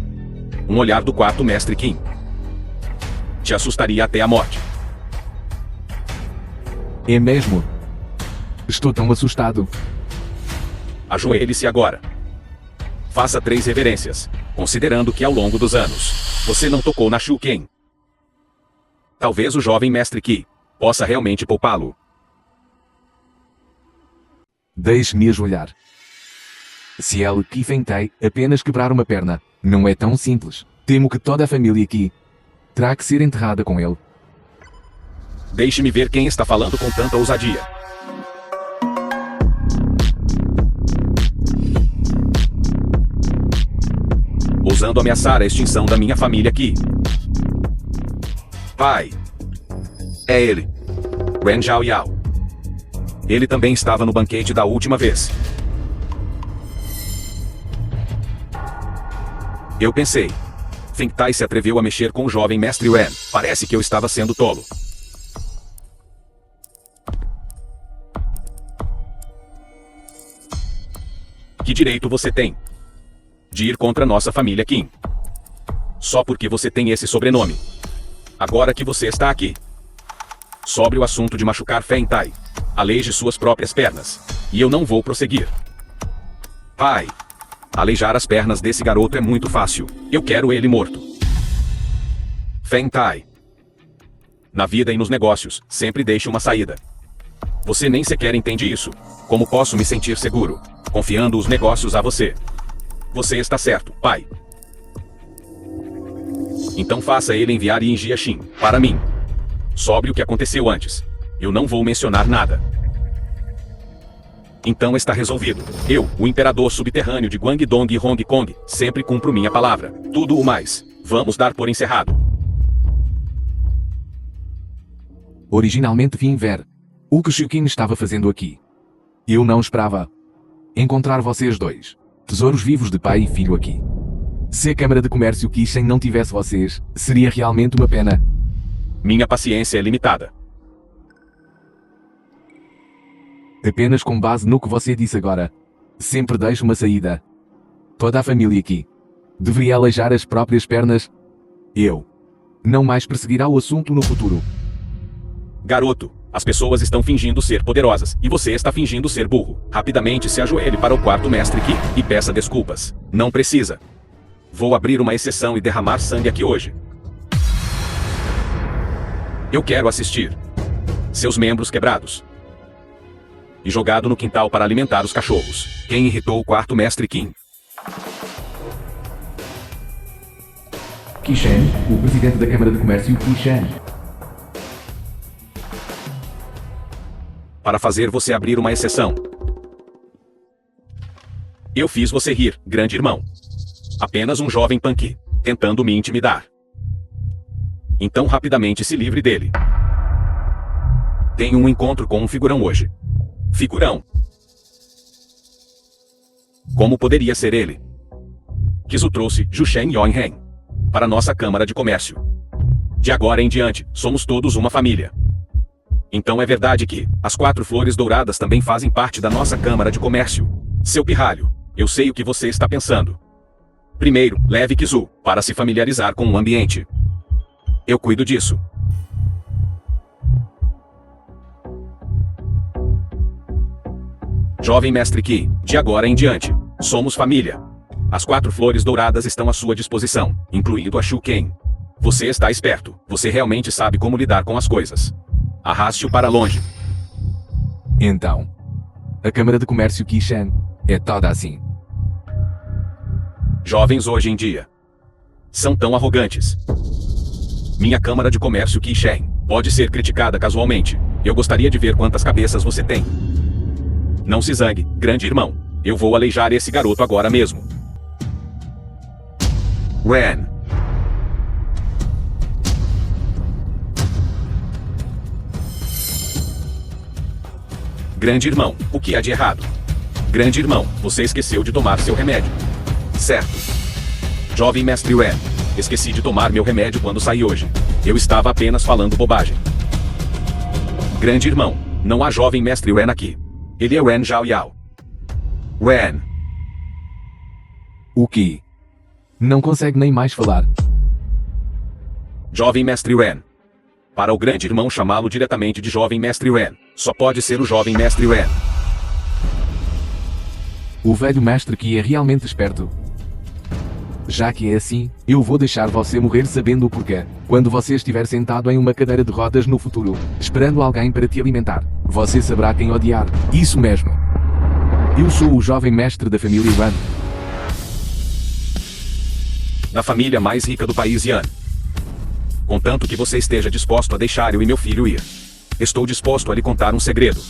Um olhar do quarto mestre Qin te assustaria até a morte. É mesmo? Estou tão assustado. Ajoelhe-se agora. Faça 3 reverências, considerando que ao longo dos anos, você não tocou na Shuken. Talvez o jovem mestre Qi possa realmente poupá-lo. Deixe-me ajoelhar. Se ela, Ki Feng-tai, apenas quebrar uma perna, não é tão simples. Temo que toda a família aqui terá que ser enterrada com ele. Deixe-me ver quem está falando com tanta ousadia. Ousando ameaçar a extinção da minha família aqui. Pai. É ele. Ren Zhaoyao. Ele também estava no banquete da última vez. Eu pensei. Feng-tai se atreveu a mexer com o jovem mestre Ren. Parece que eu estava sendo tolo. Que direito você tem de ir contra nossa família Qin? Só porque você tem esse sobrenome. Agora que você está aqui. Sobre o assunto de machucar Feng-tai. Aleije suas próprias pernas. E eu não vou prosseguir. Pai. Aleijar as pernas desse garoto é muito fácil. Eu quero ele morto. Feng-tai. Na vida e nos negócios, sempre deixe uma saída. Você nem sequer entende isso. Como posso me sentir seguro, confiando os negócios a você? Você está certo, pai. Então faça ele enviar Yin Jiaxin para mim. Sobre o que aconteceu antes. Eu não vou mencionar nada. Então está resolvido. Eu, o imperador subterrâneo de Guangdong e Hong Kong, sempre cumpro minha palavra. Tudo o mais, vamos dar por encerrado. Originalmente vim ver o que Shukin estava fazendo aqui. Eu não esperava encontrar vocês dois, tesouros vivos de pai e filho aqui. Se a Câmara de Comércio Qishen não tivesse vocês, seria realmente uma pena. Minha paciência é limitada. Apenas com base no que você disse agora. Sempre deixo uma saída. Toda a família aqui deveria aleijar as próprias pernas. Eu não mais perseguirá o assunto no futuro. Garoto, As pessoas estão fingindo ser poderosas, e você está fingindo ser burro. Rapidamente se ajoelhe para o quarto mestre Ki, e peça desculpas. Não precisa. Vou abrir uma exceção e derramar sangue aqui hoje. Eu quero assistir. Seus membros quebrados. E jogado no quintal para alimentar os cachorros. Quem irritou o quarto mestre Kim? Qi Shen, o presidente da Câmara de Comércio Qi Shen. Para fazer você abrir uma exceção. Eu fiz você rir, grande irmão. Apenas um jovem punk, tentando me intimidar. Então rapidamente se livre dele. Tenho um encontro com um figurão hoje. Figurão. Como poderia ser ele? Kizu trouxe Jushen Yonhen para nossa Câmara de Comércio. De agora em diante, somos todos uma família. Então é verdade que as 4 flores douradas também fazem parte da nossa Câmara de Comércio. Seu pirralho, eu sei o que você está pensando. Primeiro, leve Kizu para se familiarizar com o ambiente. Eu cuido disso. Jovem mestre Ki, de agora em diante, somos família. As 4 flores douradas estão à sua disposição, incluindo a Shu Ken. Você está esperto, você realmente sabe como lidar com as coisas. Arraste-o para longe. Então, a Câmara de Comércio Qi Shen é toda assim. Jovens hoje em dia são tão arrogantes. Minha Câmara de Comércio Qi Shen pode ser criticada casualmente. Eu gostaria de ver quantas cabeças você tem. Não se zangue, grande irmão. Eu vou aleijar esse garoto agora mesmo. Ren. Grande irmão, o que há de errado? Grande irmão, você esqueceu de tomar seu remédio. Certo. Jovem mestre Ren, esqueci de tomar meu remédio quando saí hoje. Eu estava apenas falando bobagem. Grande irmão, não há jovem mestre Ren aqui. Ele é Ren Zhao Yao. Ren. O Qi não consegue nem mais falar. Jovem mestre Ren. Para o grande irmão chamá-lo diretamente de jovem mestre Ren, só pode ser o jovem mestre Ren. O velho mestre Qi é realmente esperto. Já que é assim, eu vou deixar você morrer sabendo o porquê. Quando você estiver sentado em uma cadeira de rodas no futuro, esperando alguém para te alimentar, você saberá quem odiar. Isso mesmo. Eu sou o jovem mestre da família Yan. Da família mais rica do país Yan. Contanto que você esteja disposto a deixar eu e meu filho ir. Estou disposto a lhe contar um segredo.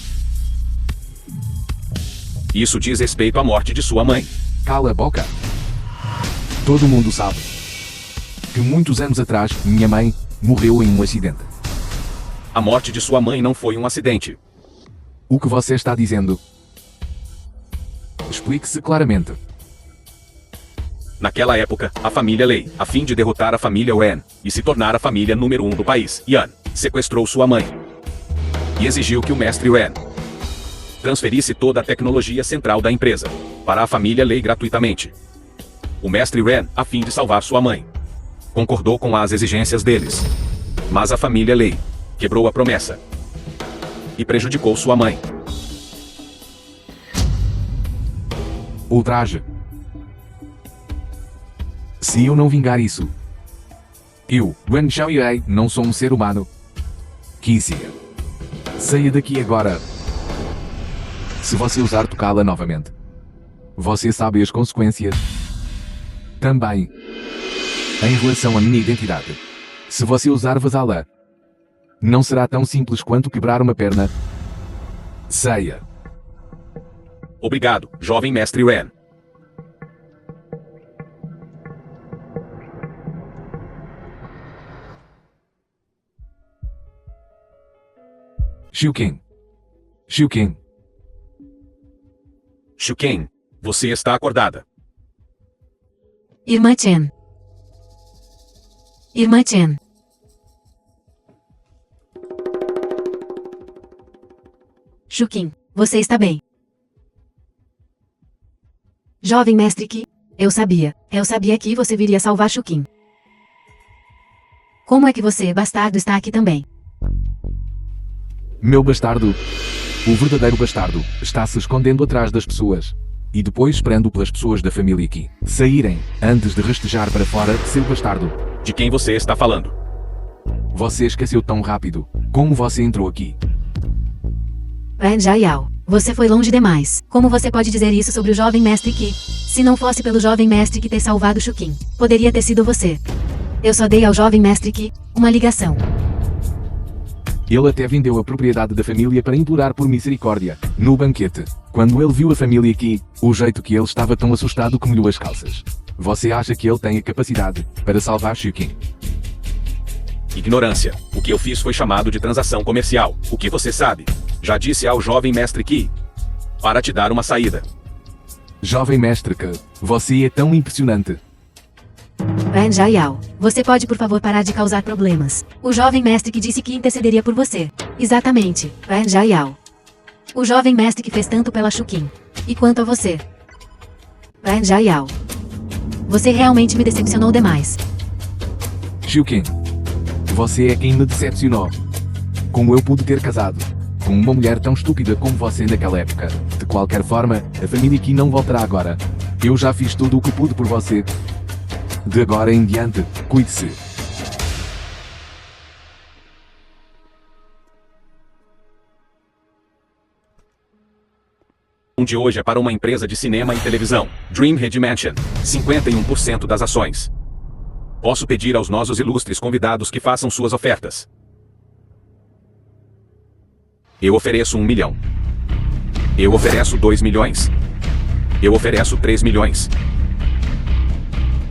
Isso diz respeito à morte de sua mãe. Cala a boca. Todo mundo sabe que muitos anos atrás, minha mãe morreu em um acidente. A morte de sua mãe não foi um acidente. O que você está dizendo? Explique-se claramente. Naquela época, a família Lei, a fim de derrotar a família Wen e se tornar a família número 1 do país, Yan, sequestrou sua mãe e exigiu que o mestre Wen transferisse toda a tecnologia central da empresa para a família Lei gratuitamente. O mestre Ren, a fim de salvar sua mãe, concordou com as exigências deles. Mas a família Lei quebrou a promessa e prejudicou sua mãe. Ultraje. Se eu não vingar isso, eu, Wen Xiaoyue, não sou um ser humano. Kixia. Saia daqui agora. Se você usar tocá-la novamente, você sabe as consequências. Também, em relação à minha identidade, se você usar vazá-la, não será tão simples quanto quebrar uma perna. Saia. Obrigado, jovem mestre Ren. Xiuqing. Xiuqing. Shuken, você está acordada. Irmã Chen. Irmã Chen. Shukin, você está bem? Jovem mestre Qi, eu sabia que você viria salvar Shukin. Como é que você, bastardo, está aqui também? Meu bastardo. O verdadeiro bastardo está se escondendo atrás das pessoas. E depois esperando pelas pessoas da família aqui saírem, antes de rastejar para fora, seu bastardo. De quem você está falando? Você esqueceu tão rápido. Como você entrou aqui? Ren Jaial, você foi longe demais. Como você pode dizer isso sobre o jovem mestre Qi? Se não fosse pelo jovem mestre Qi ter salvado Shukin, poderia ter sido você. Eu só dei ao jovem mestre Qi uma ligação. Ele até vendeu a propriedade da família para implorar por misericórdia, no banquete. Quando ele viu a família aqui, o jeito que ele estava tão assustado que molhou as calças. Você acha que ele tem a capacidade para salvar Shukin? Ignorância. O que eu fiz foi chamado de transação comercial. O que você sabe? Já disse ao jovem mestre Qi para te dar uma saída. Jovem mestre Qi, você é tão impressionante. Ren Jaial, você pode por favor parar de causar problemas. O jovem mestre que disse que intercederia por você. Exatamente, Ren Jaial. O jovem mestre que fez tanto pela Shukin. E quanto a você? Ren Jaial. Você realmente me decepcionou demais. Shukin, você é quem me decepcionou. Como eu pude ter casado com uma mulher tão estúpida como você naquela época? De qualquer forma, a família aqui não voltará agora. Eu já fiz tudo o que pude por você. De agora em diante, cuide-se. De hoje é para uma empresa de cinema e televisão, Dreamhead Mansion, 51% das ações. Posso pedir aos nossos ilustres convidados que façam suas ofertas. Eu ofereço 1 milhão. Eu ofereço 2 milhões. Eu ofereço 3 milhões.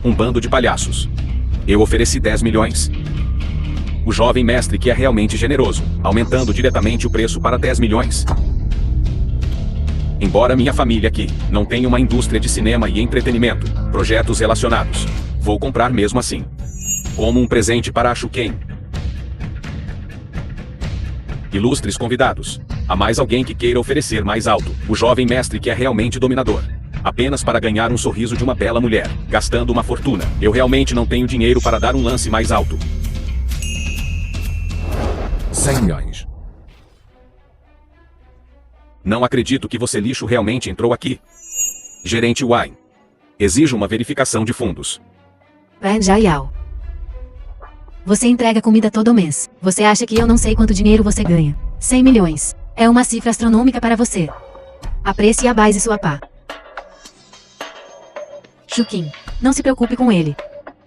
Um bando de palhaços. Eu ofereci 10 milhões. O jovem mestre que é realmente generoso, aumentando diretamente o preço para 10 milhões. Embora minha família aqui não tenha uma indústria de cinema e entretenimento, projetos relacionados, vou comprar mesmo assim. Como um presente para a Shuken. Ilustres convidados. Há mais alguém que queira oferecer mais alto. O jovem mestre que é realmente dominador. Apenas para ganhar um sorriso de uma bela mulher, gastando uma fortuna. Eu realmente não tenho dinheiro para dar um lance mais alto. 100 milhões. Não acredito que você lixo realmente entrou aqui. Gerente Wine. Exijo uma verificação de fundos. Ren Jaial. Você entrega comida todo mês. Você acha que eu não sei quanto dinheiro você ganha? 100 milhões. É uma cifra astronômica para você. Aprecie a base sua pá. Shukin, não se preocupe com ele.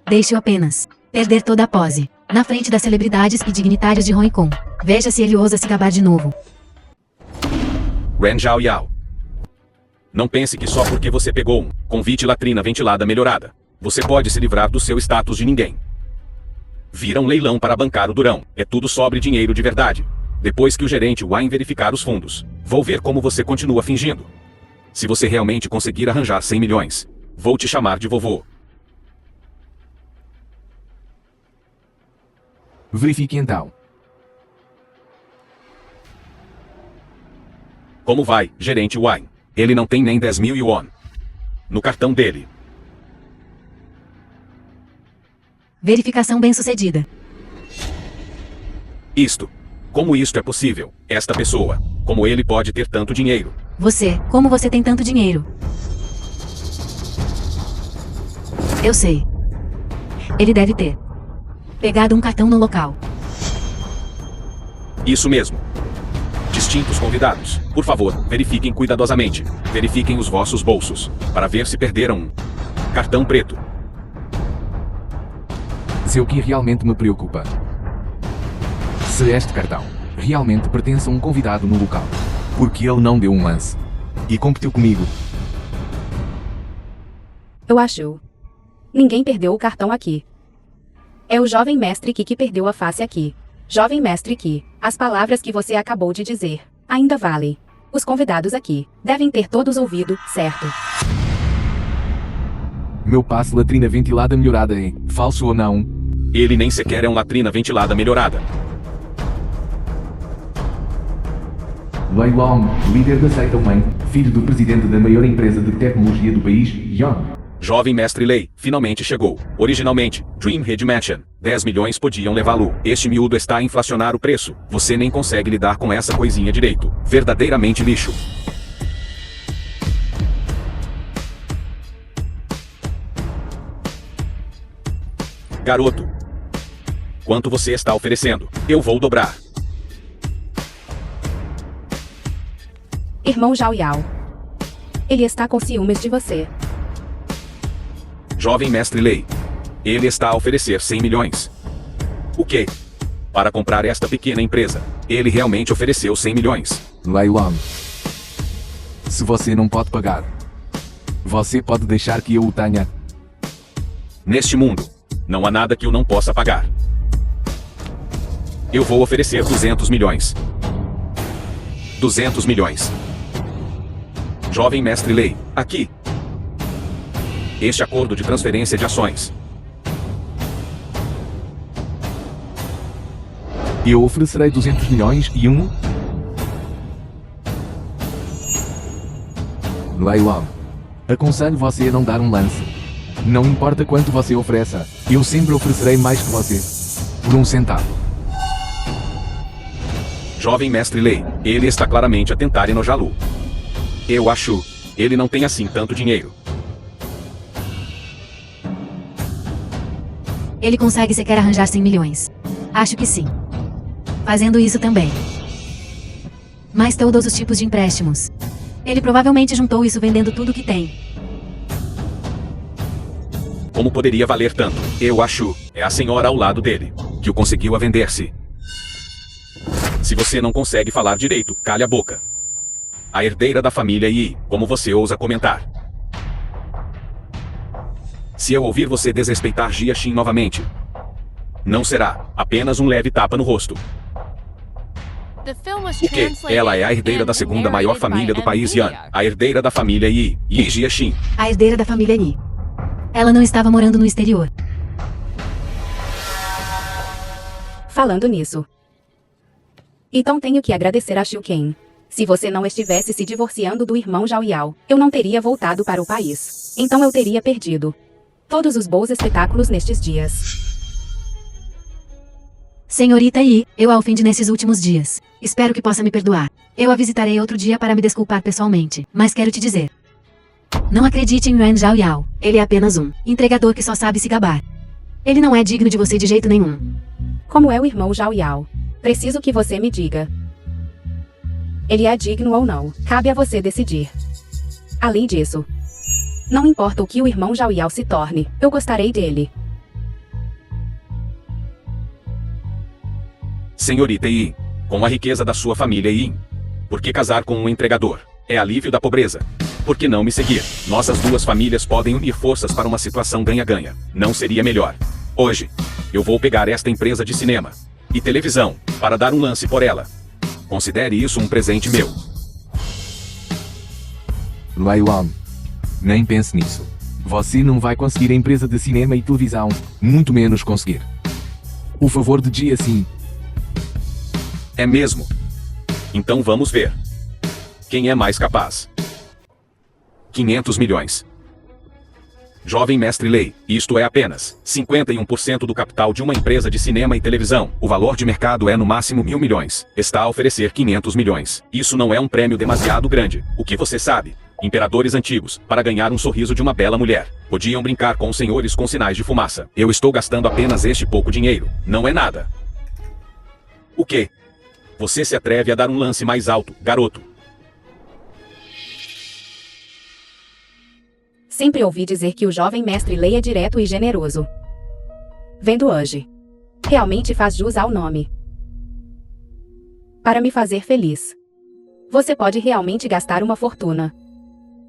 Deixe-o apenas perder toda a pose, na frente das celebridades e dignitários de Hong Kong. Veja se ele ousa se gabar de novo. Ren Zhaoyao. Não pense que só porque você pegou um convite latrina ventilada melhorada, você pode se livrar do seu status de ninguém. Vira um leilão para bancar o durão. É tudo sobre dinheiro de verdade. Depois que o gerente Wine verificar os fundos, vou ver como você continua fingindo. Se você realmente conseguir arranjar 100 milhões, vou te chamar de vovô. Verifique então. Como vai, gerente Wine? Ele não tem nem 10 mil yuan no cartão dele. Verificação bem-sucedida. Como isto é possível? Esta pessoa, como ele pode ter tanto dinheiro? Como você tem tanto dinheiro? Eu sei. Ele deve ter pegado um cartão no local. Isso mesmo. Distintos convidados, por favor, verifiquem cuidadosamente. Verifiquem os vossos bolsos, para ver se perderam um cartão preto. Se o que realmente me preocupa. Se este cartão realmente pertence a um convidado no local. Porque ele não deu um lance. E competiu comigo. Eu acho. Ninguém perdeu o cartão aqui. É o jovem mestre Qi que perdeu a face aqui. Jovem mestre Qi, as palavras que você acabou de dizer ainda valem. Os convidados aqui devem ter todos ouvido, certo? Meu passe latrina ventilada melhorada é falso ou não? Ele nem sequer é um latrina ventilada melhorada. Lei Long, líder da seita mãe, filho do presidente da maior empresa de tecnologia do país, Young. Jovem mestre Lei, finalmente chegou. Originalmente, Dreamhead Mansion. 10 milhões podiam levá-lo. Este miúdo está a inflacionar o preço. Você nem consegue lidar com essa coisinha direito. Verdadeiramente lixo. Garoto. Quanto você está oferecendo? Eu vou dobrar. Irmão Zhao Yao. Ele está com ciúmes de você. Jovem mestre Lei. Ele está a oferecer 100 milhões. O quê? Para comprar esta pequena empresa. Ele realmente ofereceu 100 milhões. Leilão. Se você não pode pagar, você pode deixar que eu o tenha. Neste mundo, não há nada que eu não possa pagar. Eu vou oferecer 200 milhões. 200 milhões. Jovem mestre Lei, aqui. Este acordo de transferência de ações. Eu oferecerei 200 milhões e um... Leilão. Aconselho você a não dar um lance. Não importa quanto você ofereça, eu sempre oferecerei mais que você. Por 1 centavo. Jovem mestre Lei, ele está claramente a tentar enojá-lo. Eu acho, ele não tem assim tanto dinheiro. Ele consegue sequer arranjar 100 milhões. Acho que sim. Fazendo isso também. Mas todos os tipos de empréstimos. Ele provavelmente juntou isso vendendo tudo que tem. Como poderia valer tanto? Eu acho, é a senhora ao lado dele, que o conseguiu a vender-se. Se você não consegue falar direito, cale a boca. A herdeira da família Yi, como você ousa comentar? Se eu ouvir você desrespeitar Jia Xin novamente, não será apenas um leve tapa no rosto. The film was O quê? translated Ela é a herdeira and da segunda maior narrated família by do país Ann Yan. A herdeira da família Yi, Yi Jia Xin. A herdeira da família Yi. Ela não estava morando no exterior. Falando nisso. Então tenho que agradecer a Xiu Ken. Se você não estivesse se divorciando do irmão Zhao Yao, eu não teria voltado para o país. Então eu teria perdido todos os bons espetáculos nestes dias. Senhorita Yi, eu a ofendi nesses últimos dias. Espero que possa me perdoar. Eu a visitarei outro dia para me desculpar pessoalmente. Mas quero te dizer. Não acredite em Yuan Zhao Yao. Ele é apenas um entregador que só sabe se gabar. Ele não é digno de você de jeito nenhum. Como é o irmão Zhao Yao? Preciso que você me diga. Ele é digno ou não. Cabe a você decidir. Além disso, não importa o que o irmão Zhao Yao se torne, eu gostarei dele. Senhorita Yi, com a riqueza da sua família Yin, por que casar com um entregador? É alívio da pobreza. Por que não me seguir? Nossas duas famílias podem unir forças para uma situação ganha-ganha. Não seria melhor? Hoje, eu vou pegar esta empresa de cinema e televisão para dar um lance por ela. Considere isso um presente meu. Leilão. Nem pense nisso. Você não vai conseguir a empresa de cinema e televisão, muito menos conseguir o favor de Jia Xin. É mesmo? Então vamos ver. Quem é mais capaz? 500 milhões. Jovem mestre Lei, isto é apenas 51% do capital de uma empresa de cinema e televisão. O valor de mercado é no máximo 1.000 milhões. Está a oferecer 500 milhões. Isso não é um prêmio demasiado grande. O que você sabe? Imperadores antigos, para ganhar um sorriso de uma bela mulher, podiam brincar com os senhores com sinais de fumaça. Eu estou gastando apenas este pouco dinheiro. Não é nada. O quê? Você se atreve a dar um lance mais alto, garoto? Sempre ouvi dizer que o jovem mestre Lei é direto e generoso. Vendo hoje, realmente faz jus ao nome. Para me fazer feliz, você pode realmente gastar uma fortuna.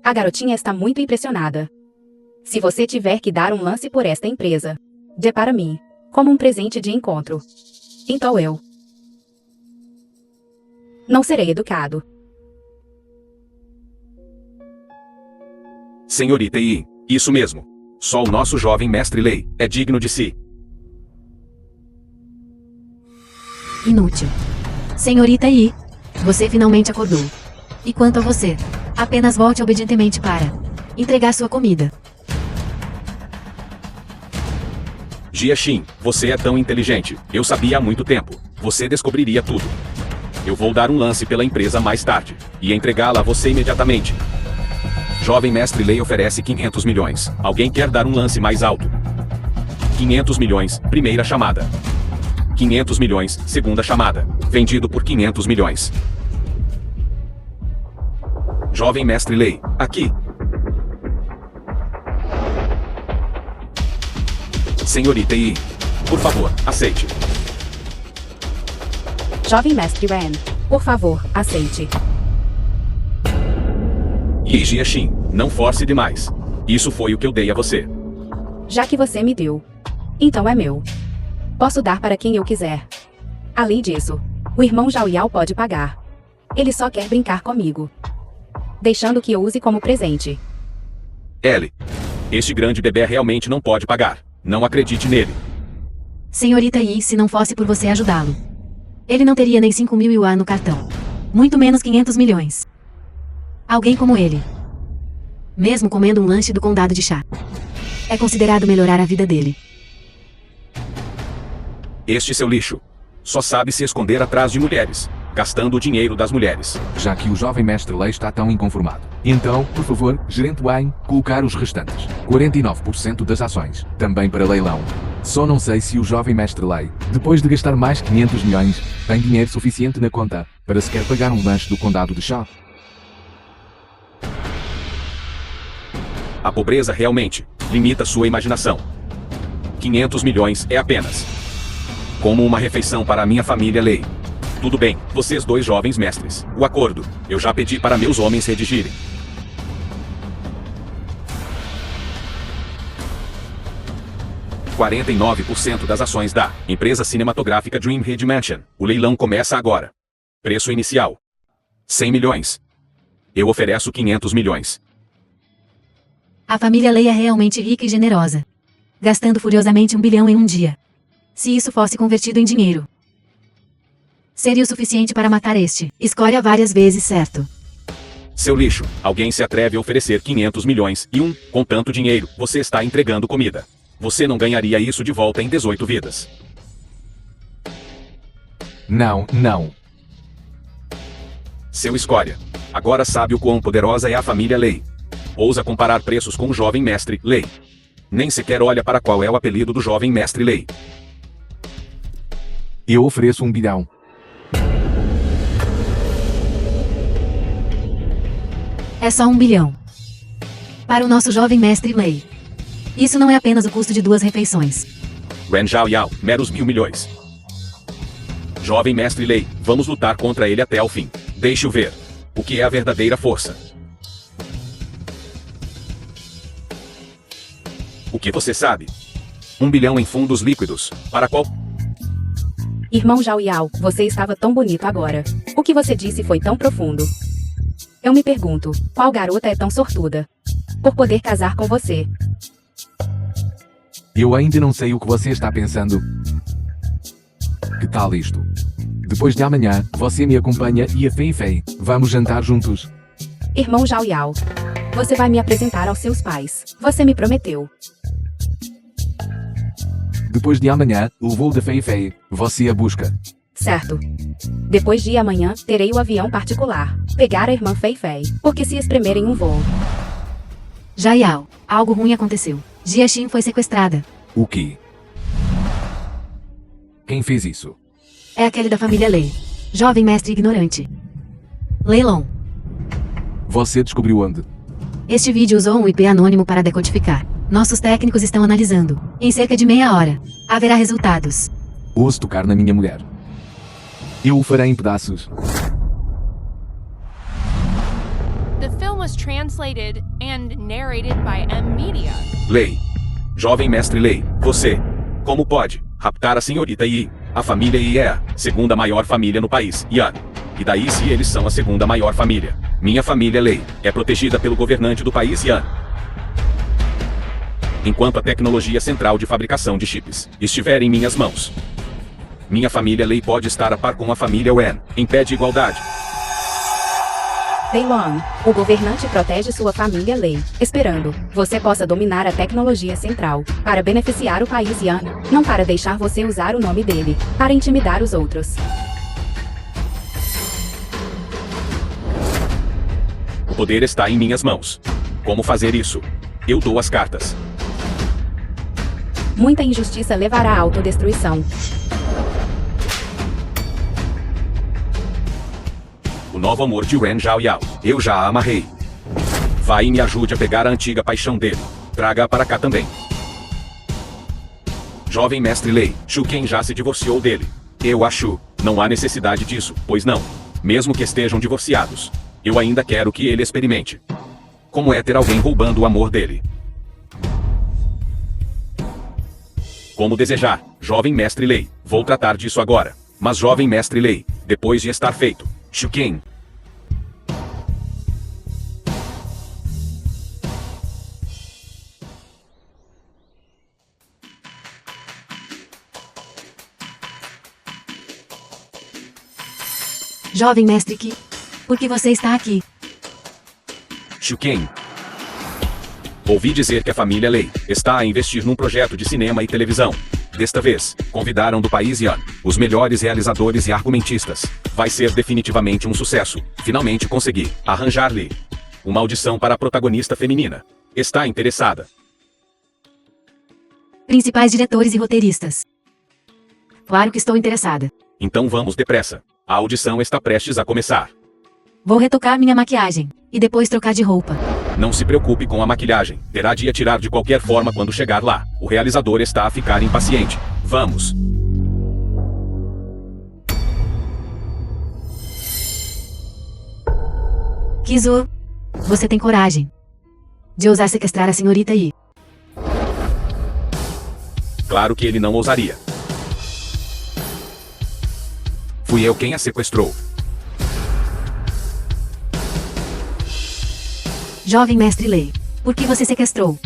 A garotinha está muito impressionada. Se você tiver que dar um lance por esta empresa, dê para mim, como um presente de encontro. Então eu não serei educado. Senhorita Yi, isso mesmo. Só o nosso jovem mestre Lei é digno de si. Inútil. Senhorita Yi, você finalmente acordou. E quanto a você, apenas volte obedientemente para entregar sua comida. Jiaxin, você é tão inteligente. Eu sabia há muito tempo. Você descobriria tudo. Eu vou dar um lance pela empresa mais tarde. E entregá-la a você imediatamente. Jovem mestre Lei oferece 500 milhões. Alguém quer dar um lance mais alto? 500 milhões, primeira chamada. 500 milhões, segunda chamada. Vendido por 500 milhões. Jovem mestre Lei, aqui. Senhorita Yi, por favor, aceite. Jovem mestre Ren, por favor, aceite. Yi Jiaxin, não force demais. Isso foi o que eu dei a você. Já que você me deu, então é meu. Posso dar para quem eu quiser. Além disso, o irmão Zhao Yao pode pagar. Ele só quer brincar comigo, deixando que eu use como presente. Ellie, este grande bebê realmente não pode pagar. Não acredite nele. Senhorita Yi, se não fosse por você ajudá-lo, ele não teria nem 5.000 yuan no cartão. Muito menos 500 milhões. Alguém como ele, mesmo comendo um lanche do condado de chá, é considerado melhorar a vida dele. Este seu lixo só sabe se esconder atrás de mulheres, gastando o dinheiro das mulheres. Já que o jovem mestre Lei está tão inconformado. Então, por favor, gerente Wayne, colocar os restantes 49% das ações, também para leilão. Só não sei se o jovem mestre Lei, depois de gastar mais 500 milhões, tem dinheiro suficiente na conta para sequer pagar um lanche do condado de chá. A pobreza realmente limita sua imaginação. 500 milhões é apenas como uma refeição para a minha família Lei. Tudo bem, vocês dois jovens mestres. O acordo, eu já pedi para meus homens redigirem. – 49% das ações da empresa cinematográfica Dreamhead Mansion. O leilão começa agora. Preço inicial: 100 milhões. Eu ofereço 500 milhões. A família Lei é realmente rica e generosa, gastando furiosamente 1 bilhão em um dia. Se isso fosse convertido em dinheiro, seria o suficiente para matar este escória várias vezes, certo? Seu lixo, alguém se atreve a oferecer 500 milhões e com tanto dinheiro, você está entregando comida. Você não ganharia isso de volta em 18 vidas. Não, não. Seu escória, agora sabe o quão poderosa é a família Lei. Ousa comparar preços com o jovem mestre Lei. Nem sequer olha para qual é o apelido do jovem mestre Lei. Eu ofereço 1 bilhão. É só 1 bilhão. Para o nosso jovem mestre Lei, isso não é apenas o custo de 2 refeições. Ren Zhao Yao, meros 1.000 milhões. Jovem mestre Lei, vamos lutar contra ele até ao fim. Deixe-o ver o que é a verdadeira força. O que você sabe? 1 bilhão em fundos líquidos. Para qual? Irmão Zhao Yao, você estava tão bonito agora. O que você disse foi tão profundo. Eu me pergunto, qual garota é tão sortuda por poder casar com você? Eu ainda não sei o que você está pensando. Que tal isto? Depois de amanhã, você me acompanha e a Fei Fei, vamos jantar juntos. Irmão Zhao Yao, você vai me apresentar aos seus pais. Você me prometeu. Depois de amanhã, o voo da Fei Fei, você a busca. Certo. Depois de amanhã, terei o avião particular. Pegar a irmã Fei Fei, porque se espremer em um voo. Zhao Yao, algo ruim aconteceu. Jiaxin foi sequestrada. O quê? Quem fez isso? É aquele da família Lei. Jovem mestre ignorante. Leilão. Você descobriu onde? Este vídeo usou um IP anônimo para decodificar. Nossos técnicos estão analisando. Em cerca de meia hora, haverá resultados. Ouso tocar na minha mulher. Eu o farei em pedaços. The film was translated and narrated by M Media. Lei. Jovem mestre Lei, você, como pode raptar a senhorita Yi? A família Yi é a segunda maior família no país, Yan. E daí se eles são a segunda maior família? Minha família Lei é protegida pelo governante do país Yan. Enquanto a tecnologia central de fabricação de chips estiver em minhas mãos, minha família Lei pode estar a par com a família Wen, em pé de igualdade. Daylon, o governante protege sua família Lei, esperando você possa dominar a tecnologia central, para beneficiar o país Yan, não para deixar você usar o nome dele, para intimidar os outros. O poder está em minhas mãos. Como fazer isso? Eu dou as cartas. Muita injustiça levará à autodestruição. O novo amor de Ren Zhao Yao. Eu já a amarrei. Vai e me ajude a pegar a antiga paixão dele. Traga-a para cá também. Jovem mestre Lei, Shu Ken já se divorciou dele. Eu acho, não há necessidade disso, pois não. Mesmo que estejam divorciados, eu ainda quero que ele experimente. Como é ter alguém roubando o amor dele? Como desejar, jovem mestre Lei. Vou tratar disso agora. Mas jovem mestre Lei, depois de estar feito, Shu Ken. Jovem mestre Qi, por que você está aqui? Shu Ken. Ouvi dizer que a família Lei está a investir num projeto de cinema e televisão. Desta vez, convidaram do país Yan os melhores realizadores e argumentistas. Vai ser definitivamente um sucesso. Finalmente consegui arranjar-lhe uma audição para a protagonista feminina. Está interessada? Principais diretores e roteiristas. Claro que estou interessada. Então vamos depressa. A audição está prestes a começar. Vou retocar minha maquiagem e depois trocar de roupa. Não se preocupe com a maquilhagem. Terá de a tirar de qualquer forma quando chegar lá. O realizador está a ficar impaciente. Vamos. Kizu, você tem coragem de ousar sequestrar a senhorita Yi. Claro que ele não ousaria. Fui eu quem a sequestrou. Jovem mestre Lei, por que você sequestrou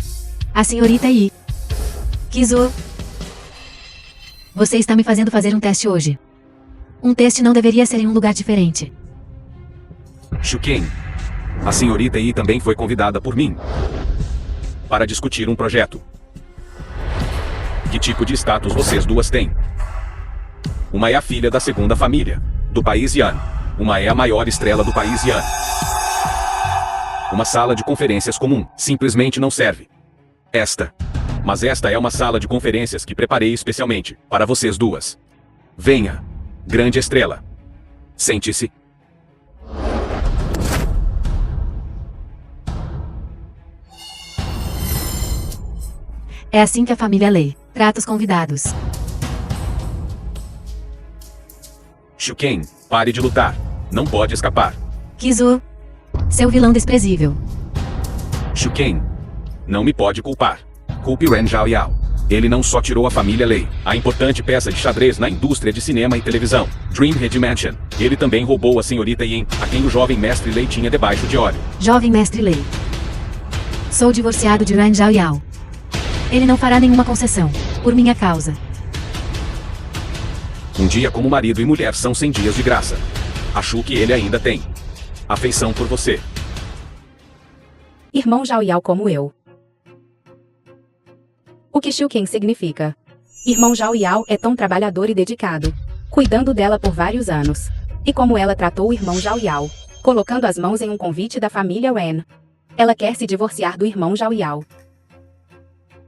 a senhorita Yi? Kizu, você está me fazendo fazer um teste hoje. Um teste não deveria ser em um lugar diferente. Shu Ken. A senhorita Yi também foi convidada por mim para discutir um projeto. Que tipo de status vocês duas têm? Uma é a filha da segunda família do país Yan. Uma é a maior estrela do país Yan. Uma sala de conferências comum simplesmente não serve. Mas esta é uma sala de conferências que preparei especialmente para vocês duas. Venha, grande estrela. Sente-se. É assim que a família Lei trata os convidados. Shu Ken, pare de lutar. Não pode escapar. Kizu, seu vilão desprezível. Shu Ken. Não me pode culpar. Culpe Ren Zhao Yao. Ele não só tirou a família Lei, a importante peça de xadrez na indústria de cinema e televisão, Dreamhead Mansion. Ele também roubou a senhorita Yin, a quem o jovem mestre Lei tinha debaixo de óleo. Jovem mestre Lei. Sou divorciado de Ren Zhao Yao. Ele não fará nenhuma concessão, por minha causa. Um dia como marido e mulher são 100 dias de graça. Acho que ele ainda tem afeição por você. Irmão Zhao Yao como eu. O que Shu Ken significa? Irmão Zhao Yao é tão trabalhador e dedicado, cuidando dela por vários anos. E como ela tratou o irmão Zhao Yao, colocando as mãos em um convite da família Ren. Ela quer se divorciar do irmão Zhao Yao.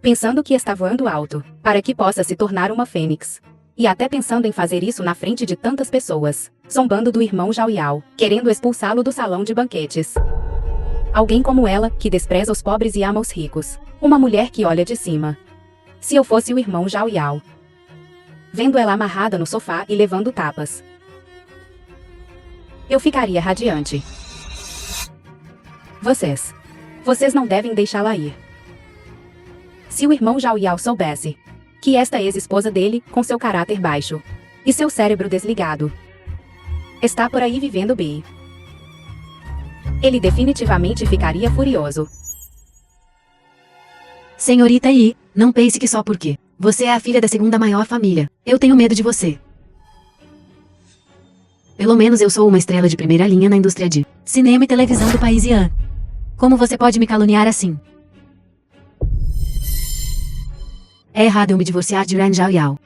Pensando que está voando alto, para que possa se tornar uma fênix. E até pensando em fazer isso na frente de tantas pessoas, zombando do irmão Zhao Yao, querendo expulsá-lo do salão de banquetes. Alguém como ela, que despreza os pobres e ama os ricos. Uma mulher que olha de cima. Se eu fosse o irmão Zhao Yao. Vendo ela amarrada no sofá e levando tapas. Eu ficaria radiante. Vocês não devem deixá-la ir. Se o irmão Zhao Yao soubesse que esta ex-esposa dele, com seu caráter baixo e seu cérebro desligado, está por aí vivendo bem, ele definitivamente ficaria furioso. Senhorita Yi, não pense que só porque você é a filha da segunda maior família, eu tenho medo de você. Pelo menos eu sou uma estrela de primeira linha na indústria de cinema e televisão do país Ian. Como você pode me caluniar assim? É errado eu me divorciar de Ran Zhaoyao.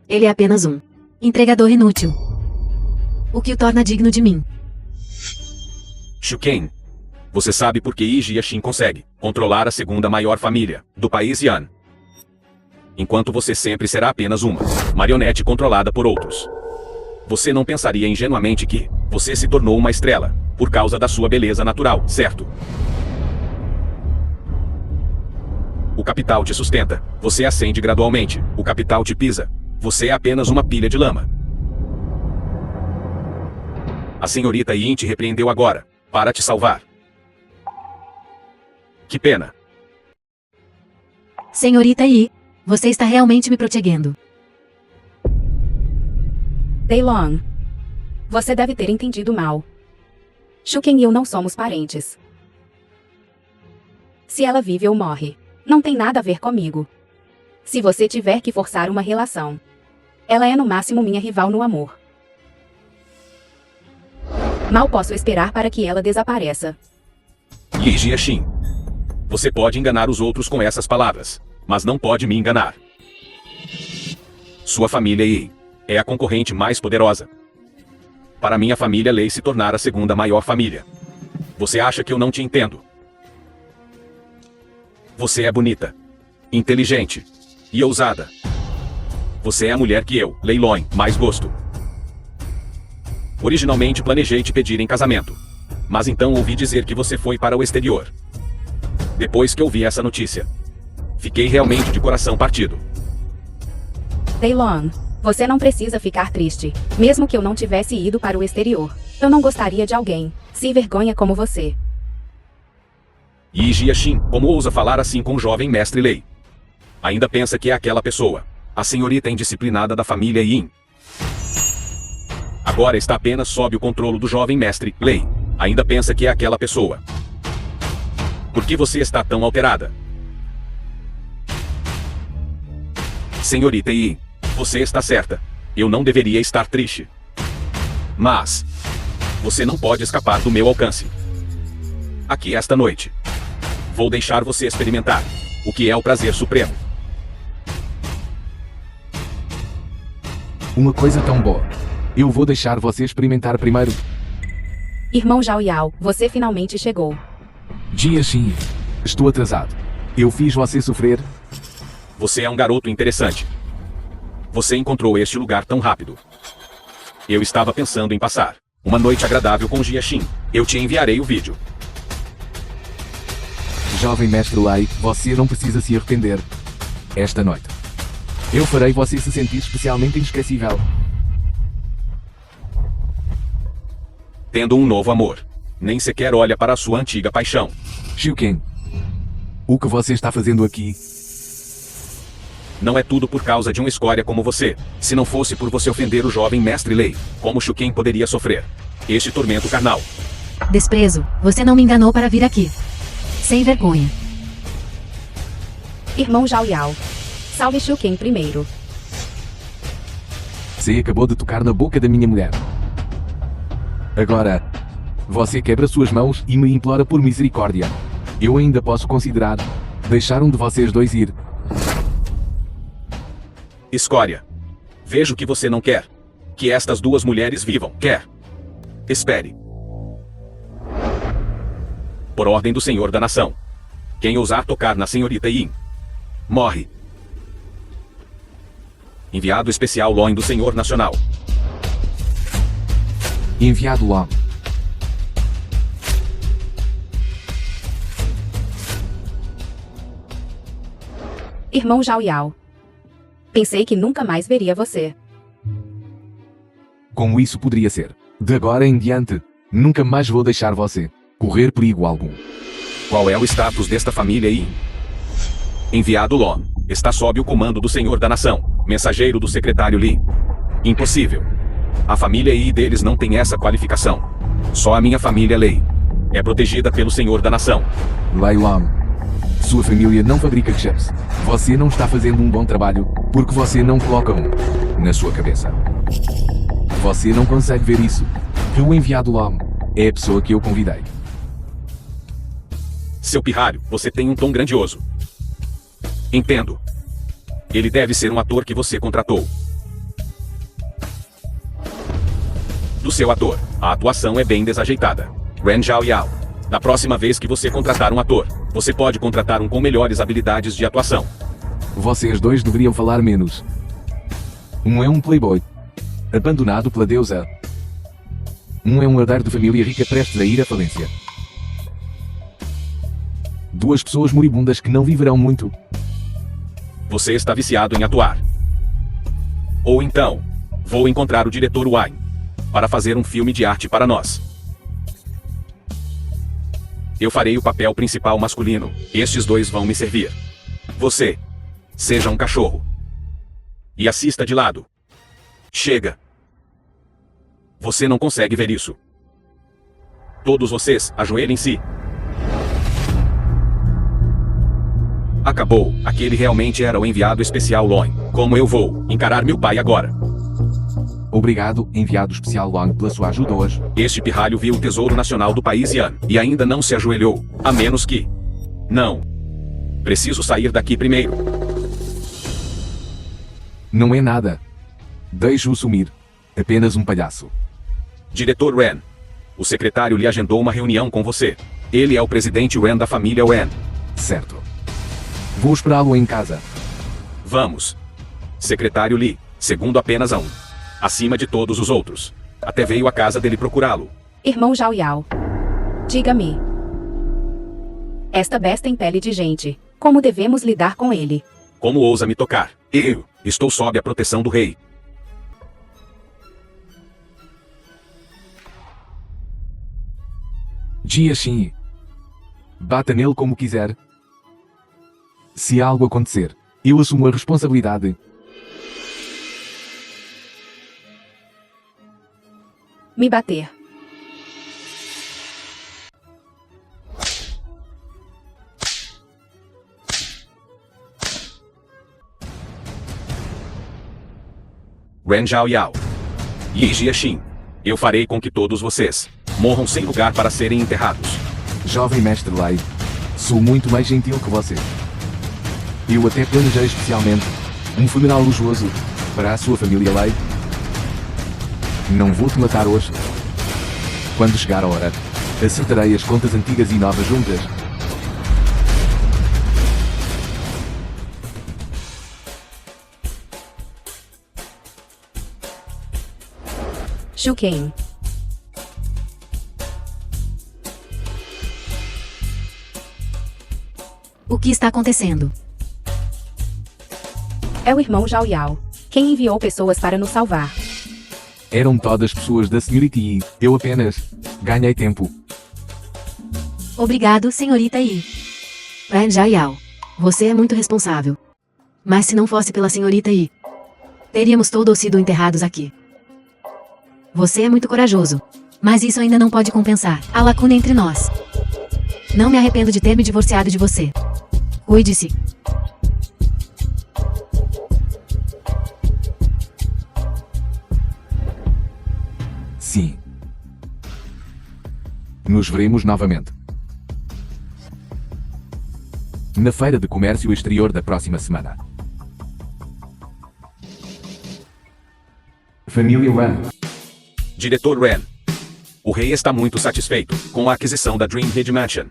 Ele é apenas um entregador inútil. O que o torna digno de mim. Xu Ken, você sabe por que Yi Jiaxin consegue controlar a segunda maior família do país Yan, enquanto você sempre será apenas uma marionete controlada por outros. Você não pensaria ingenuamente que você se tornou uma estrela por causa da sua beleza natural, certo? O capital te sustenta, você ascende gradualmente, o capital te pisa, você é apenas uma pilha de lama. A senhorita Yin te repreendeu agora, para te salvar. Que pena. Senhorita Yi, você está realmente me protegendo. Daylong. Você deve ter entendido mal. Xu Ken e eu não somos parentes. Se ela vive ou morre, não tem nada a ver comigo. Se você tiver que forçar uma relação, ela é no máximo minha rival no amor. Mal posso esperar para que ela desapareça. Yi Jiaxin, você pode enganar os outros com essas palavras, mas não pode me enganar. Sua família Yi é a concorrente mais poderosa. Para minha família Lei se tornar a segunda maior família. Você acha que eu não te entendo? Você é bonita, inteligente e ousada. Você é a mulher que eu, Lei Loin, mais gosto. Originalmente planejei te pedir em casamento, mas então ouvi dizer que você foi para o exterior. Depois que ouvi essa notícia, fiquei realmente de coração partido. Daylong, você não precisa ficar triste. Mesmo que eu não tivesse ido para o exterior, eu não gostaria de alguém sem vergonha como você. Yi Jiaxin, como ousa falar assim com o jovem mestre Lei? Ainda pensa que é aquela pessoa, a senhorita indisciplinada da família Yin. Agora está apenas sob o controle do jovem mestre Lei. Ainda pensa que é aquela pessoa. Por que você está tão alterada? Senhorita Yi, você está certa. Eu não deveria estar triste. Mas você não pode escapar do meu alcance. Aqui esta noite, vou deixar você experimentar o que é o prazer supremo. Uma coisa tão boa. Eu vou deixar você experimentar primeiro. Irmão Zhaoyao, você finalmente chegou. Jiaxin, estou atrasado. Eu fiz você sofrer? Você é um garoto interessante. Você encontrou este lugar tão rápido. Eu estava pensando em passar uma noite agradável com Jiaxin. Eu te enviarei o vídeo. Jovem mestre Lei, você não precisa se arrepender. Esta noite, eu farei você se sentir especialmente inesquecível. Tendo um novo amor. Nem sequer olha para a sua antiga paixão. Xu Ken, o que você está fazendo aqui? Não é tudo por causa de uma escória como você. Se não fosse por você ofender o jovem mestre Lei, como Xu Ken poderia sofrer este tormento carnal? Desprezo, você não me enganou para vir aqui. Sem vergonha. Irmão Zhaoyao, salve Xu Ken primeiro. Você acabou de tocar na boca da minha mulher. Agora, você quebra suas mãos e me implora por misericórdia. Eu ainda posso considerar deixar um de vocês dois ir. Escória. Vejo que você não quer que estas duas mulheres vivam. Quer. Espere. Por ordem do Senhor da Nação. Quem ousar tocar na senhorita Yin, morre. Enviado especial Loin do Senhor Nacional. Enviado lá. Irmão Zhaoyao, pensei que nunca mais veria você. Como isso poderia ser? De agora em diante, nunca mais vou deixar você correr perigo algum. Qual é o status desta família Yin? Enviado Lon. Está sob o comando do Senhor da Nação. Mensageiro do secretário Li. Impossível. A família Yi deles não tem essa qualificação. Só a minha família Lei é protegida pelo Senhor da Nação. Lei Lam, sua família não fabrica chips. Você não está fazendo um bom trabalho, porque você não coloca um na sua cabeça. Você não consegue ver isso. Que o enviado Lom é a pessoa que eu convidei. Seu pirralho, você tem um tom grandioso. Entendo. Ele deve ser um ator que você contratou. Do seu ator, a atuação é bem desajeitada. Ren Zhao Yao. Da próxima vez que você contratar um ator, você pode contratar um com melhores habilidades de atuação. Vocês dois deveriam falar menos. Um é um playboy, abandonado pela deusa. Um é um herdeiro de família rica prestes a ir à falência. Duas pessoas moribundas que não viverão muito. Você está viciado em atuar. Ou então, vou encontrar o diretor Wine para fazer um filme de arte para nós. Eu farei o papel principal masculino. Estes dois vão me servir. Você, seja um cachorro. E assista de lado. Chega. Você não consegue ver isso. Todos vocês, ajoelhem-se. Acabou. Aquele realmente era o enviado especial Loin. Como eu vou encarar meu pai agora? Obrigado, enviado especial Long, pela sua ajuda hoje. Este pirralho viu o tesouro nacional do país Yan e ainda não se ajoelhou. A menos que... Não. Preciso sair daqui primeiro. Não é nada. Deixe-o sumir. Apenas um palhaço. Diretor Ren. O secretário lhe agendou uma reunião com você. Ele é o presidente Ren da família Ren. Certo. Vou esperá-lo em casa. Vamos. Secretário Li, segundo apenas a um. Acima de todos os outros. Até veio à casa dele procurá-lo. Irmão Zhao Yao. Diga-me. Esta besta em pele de gente. Como devemos lidar com ele? Como ousa me tocar? Eu estou sob a proteção do rei. Jia Xin. Bata nele como quiser. Se algo acontecer, eu assumo a responsabilidade. Me bater. Ren Zhao Yao. Yi Jiaxin. Eu farei com que todos vocês morram sem lugar para serem enterrados. Jovem mestre Lai. Sou muito mais gentil que você. Eu até planejei especialmente um funeral luxuoso para a sua família Lai. Não vou te matar hoje. Quando chegar a hora, acertarei as contas antigas e novas juntas. Shu Ken. O que está acontecendo? É o irmão Zhao Yao. Quem enviou pessoas para nos salvar. Eram todas pessoas da senhorita Yi. Eu apenas ganhei tempo. Obrigado, senhorita Yi. Ren Zhao Yao. Você é muito responsável. Mas se não fosse pela senhorita Yi, teríamos todos sido enterrados aqui. Você é muito corajoso. Mas isso ainda não pode compensar a lacuna entre nós. Não me arrependo de ter me divorciado de você. Cuide-se. Sim. Nos veremos novamente. Na Feira de Comércio Exterior da próxima semana. Família Ren. Diretor Ren. O rei está muito satisfeito com a aquisição da Dream Ridge Mansion.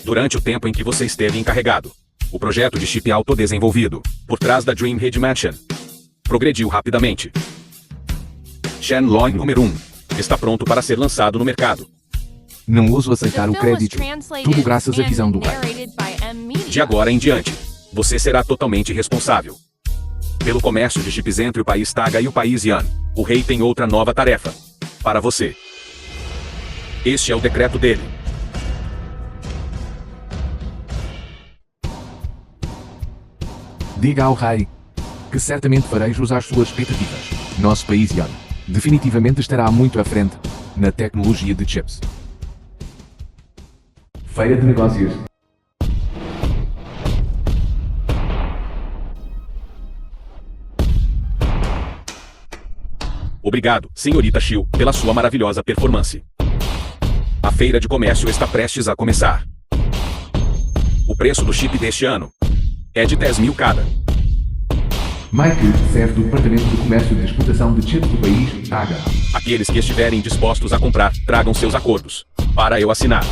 Durante o tempo em que você esteve encarregado, o projeto de chip autodesenvolvido, por trás da Dream Ridge Mansion, progrediu rapidamente. Shenlong número 1 está pronto para ser lançado no mercado. Não ouso The aceitar o film was crédito. translated Tudo graças à visão do and rei. narrated by M. Media. De agora em diante, você será totalmente responsável pelo comércio de chips entre o país Taga e o país Yan. O rei tem outra nova tarefa para você. Este é o decreto dele. Diga ao rei que certamente farei jus às suas expectativas. Nosso país Yan definitivamente estará muito à frente na tecnologia de chips. Feira de negócios. Obrigado, senhorita Xiu, pela sua maravilhosa performance. A feira de comércio está prestes a começar. O preço do chip deste ano é de 10.000 cada. Mike, chefe do Departamento de Comércio e Exportação de Chips do país, TAGA. Aqueles que estiverem dispostos a comprar, tragam seus acordos, para eu assinar.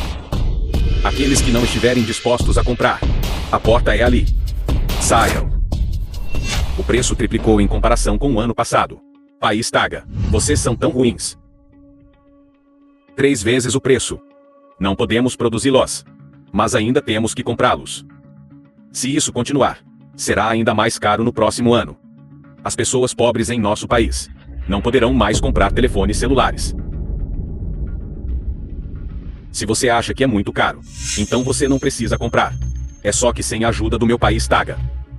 Aqueles que não estiverem dispostos a comprar, a porta é ali. Saiam. O preço triplicou em comparação com o ano passado. País TAGA, vocês são tão ruins. 3 vezes o preço. Não podemos produzi-los, mas ainda temos que comprá-los. Se isso continuar, será ainda mais caro no próximo ano. As pessoas pobres em nosso país não poderão mais comprar telefones celulares. Se você acha que é muito caro, então você não precisa comprar. É só que sem a ajuda do meu país TAGA.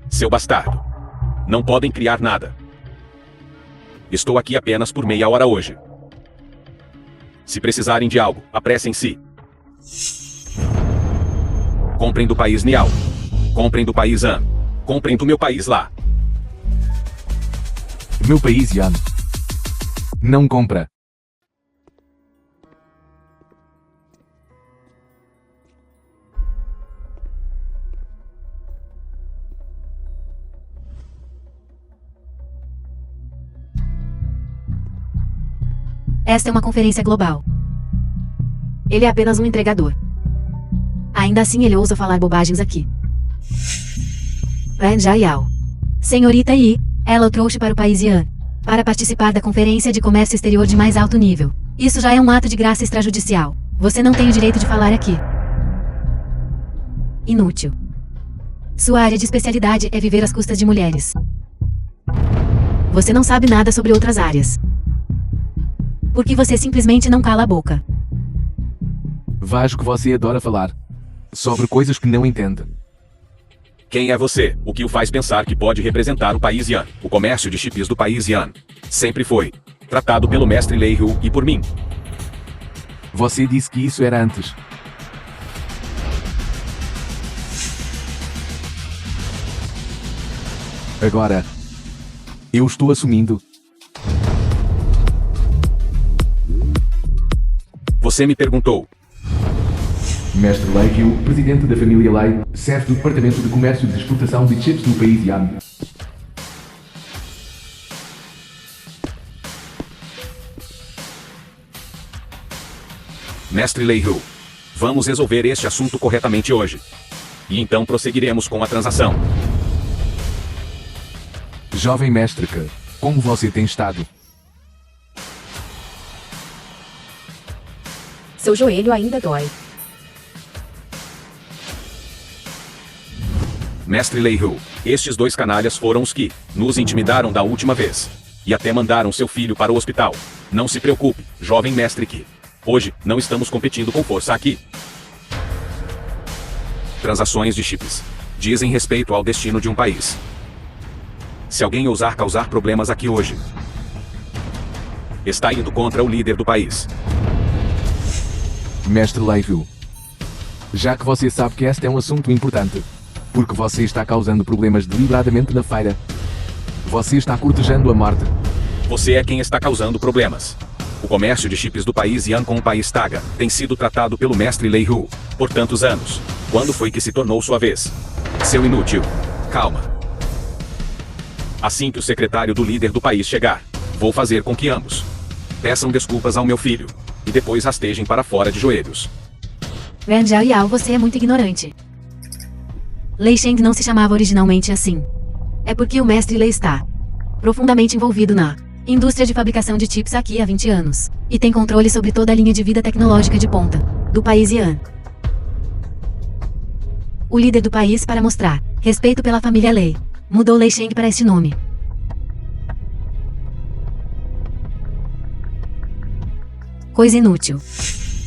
Seu bastardo. Não podem criar nada. Estou aqui apenas por meia hora hoje. Se precisarem de algo, apressem-se. Comprem do país Nial. Comprem do país An. Comprem do meu país lá. Meu país, Yan. Não compra. Esta é uma conferência global. Ele é apenas um entregador. Ainda assim ele ousa falar bobagens aqui. Ran Jaiao. Senhorita Yi, ela o trouxe para o país Yan, para participar da conferência de comércio exterior de mais alto nível. Isso já é um ato de graça extrajudicial. Você não tem o direito de falar aqui. Inútil. Sua área de especialidade é viver às custas de mulheres. Você não sabe nada sobre outras áreas. Por que você simplesmente não cala a boca? Vejo que você adora falar sobre coisas que não entende. Quem é você? O que o faz pensar que pode representar o país Yan? O comércio de chips do país Yan sempre foi tratado pelo mestre Lei Hu e por mim. Você disse que isso era antes. Agora, eu estou assumindo. Você me perguntou. Mestre Lei Hu, presidente da família Lei, chefe do Departamento de Comércio e Exportação de Chips do país Yan. Mestre Lei Hu, vamos resolver este assunto corretamente hoje. E então prosseguiremos com a transação. Jovem mestre Ke, como você tem estado? Seu joelho ainda dói. Mestre Lei Hu, estes 2 canalhas foram os que nos intimidaram da última vez. E até mandaram seu filho para o hospital. Não se preocupe, jovem mestre Ke. Hoje, não estamos competindo com força aqui. Transações de chips dizem respeito ao destino de um país. Se alguém ousar causar problemas aqui hoje, está indo contra o líder do país. Mestre Lei Hu, já que você sabe que este é um assunto importante, porque você está causando problemas deliberadamente na feira. Você está cortejando a morte. Você é quem está causando problemas. O comércio de chips do país Yan com o país TAGA tem sido tratado pelo mestre Lei Hu por tantos anos. Quando foi que se tornou sua vez? Seu inútil. Calma. Assim que o secretário do líder do país chegar, vou fazer com que ambos peçam desculpas ao meu filho e depois rastejem para fora de joelhos. Ran Jaiao, você é muito ignorante. Lei Sheng não se chamava originalmente assim. É porque o mestre Lei está profundamente envolvido na indústria de fabricação de chips aqui há 20 anos. E tem controle sobre toda a linha de vida tecnológica de ponta do país Yan. O líder do país, para mostrar respeito pela família Lei, mudou Lei Sheng para este nome. Coisa inútil,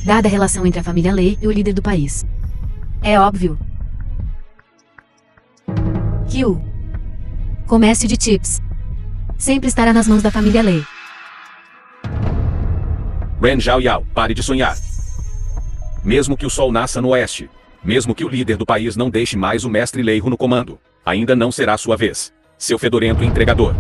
dada a relação entre a família Lei e o líder do país. É óbvio que o comércio de chips sempre estará nas mãos da família Lei. Ran Zhaoyao, pare de sonhar. Mesmo que o sol nasça no oeste, mesmo que o líder do país não deixe mais o mestre Lei Hu no comando, ainda não será sua vez, seu fedorento entregador.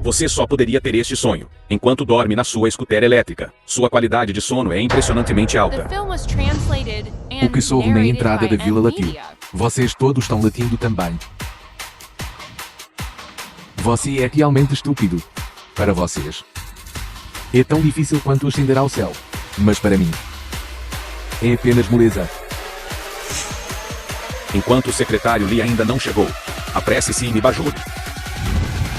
Você só poderia ter este sonho enquanto dorme na sua escutera elétrica. Sua qualidade de sono é impressionantemente The alta. film was translated and O que soube na narrated entrada by da vila latiu. Media. Vocês todos estão latindo também. Você é realmente estúpido. Para vocês. É tão difícil quanto ascender ao céu. Mas para mim. É apenas moleza. Enquanto o secretário Lee ainda não chegou, apresse-se e me bajule.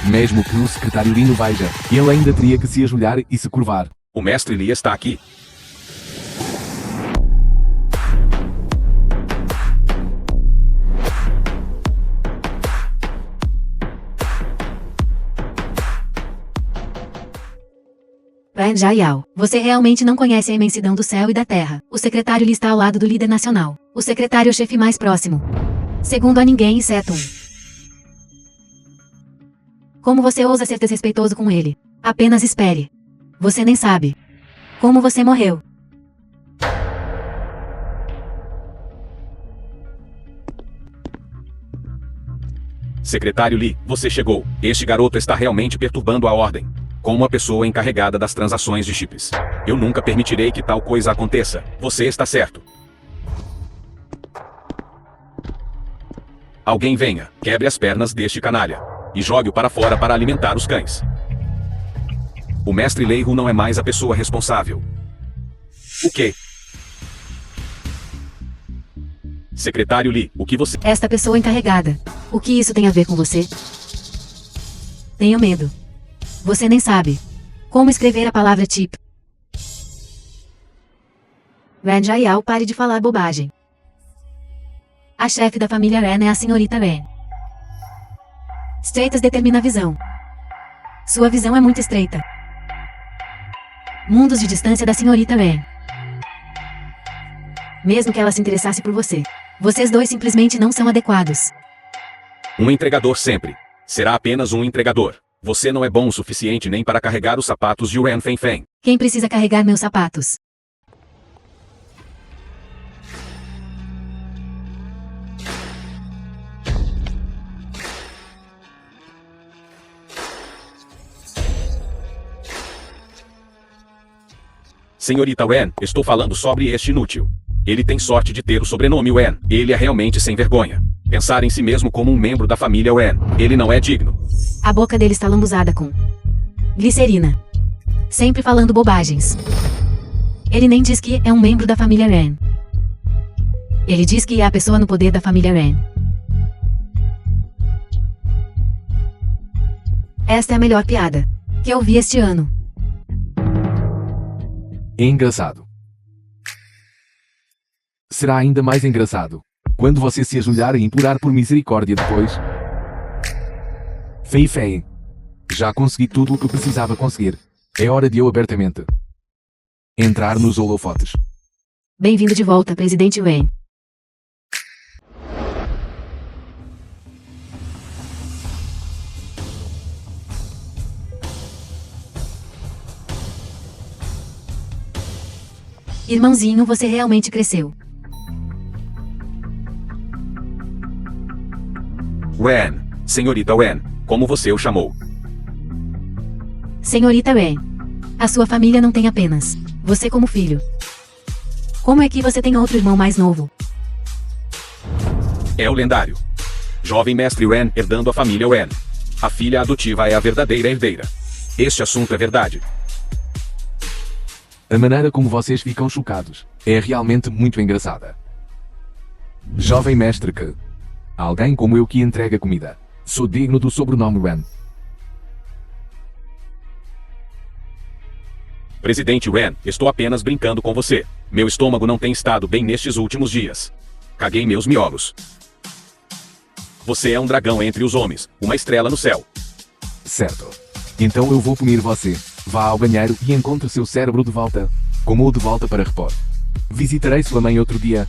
Mesmo que o secretário Lino veja, ele ainda teria que se ajoelhar e se curvar. O mestre Lee está aqui. Ren Jaial, você realmente não conhece a imensidão do céu e da terra. O secretário Lee está ao lado do líder nacional. O secretário-chefe mais próximo. Segundo a ninguém exceto um. Como você ousa ser desrespeitoso com ele? Apenas espere. Você nem sabe. Como você morreu. Secretário Lee, você chegou. Este garoto está realmente perturbando a ordem. Como a pessoa encarregada das transações de chips. Eu nunca permitirei que tal coisa aconteça. Você está certo. Alguém venha, quebre as pernas deste canalha. E jogue-o para fora para alimentar os cães. O mestre Leihu não é mais a pessoa responsável. O quê? Secretário Lee, o que você... Esta pessoa encarregada. O que isso tem a ver com você? Tenho medo. Você nem sabe. Como escrever a palavra chip. Ren Jaial, pare de falar bobagem. A chefe da família Ren é a senhorita Ren. Status determina a visão. Sua visão é muito estreita. Mundos de distância da senhorita Ren. Mesmo que ela se interessasse por você. Vocês dois simplesmente não são adequados. Um entregador sempre. Será apenas um entregador. Você não é bom o suficiente nem para carregar os sapatos de Ren Feng. Quem precisa carregar meus sapatos? Senhorita Wen, estou falando sobre este inútil. Ele tem sorte de ter o sobrenome Wen. Ele é realmente sem vergonha. Pensar em si mesmo como um membro da família Wen. Ele não é digno. A boca dele está lambuzada com glicerina. Sempre falando bobagens. Ele nem diz que é um membro da família Ren. Ele diz que é a pessoa no poder da família Ren. Esta é a melhor piada que eu vi este ano. É engraçado. Será ainda mais engraçado quando você se ajoelhar e implorar por misericórdia depois. Fei Fei. Já consegui tudo o que precisava conseguir. É hora de eu abertamente entrar nos holofotes. Bem-vindo de volta, presidente Ren. Irmãozinho, você realmente cresceu. Wen, senhorita Wen, como você o chamou? Senhorita Ren. A sua família não tem apenas você como filho. Como é que você tem outro irmão mais novo? É o lendário. Jovem mestre Wen herdando a família Wen. A filha adotiva é a verdadeira herdeira. Este assunto é verdade. A maneira como vocês ficam chocados é realmente muito engraçada. Jovem mestre que... Alguém como eu que entrega comida. Sou digno do sobrenome Ren. Presidente Wen, estou apenas brincando com você. Meu estômago não tem estado bem nestes últimos dias. Caguei meus miolos. Você é um dragão entre os homens, uma estrela no céu. Certo. Então eu vou punir você. Vá ao banheiro e encontre seu cérebro de volta. Como-o de volta para repor. Visitarei sua mãe outro dia.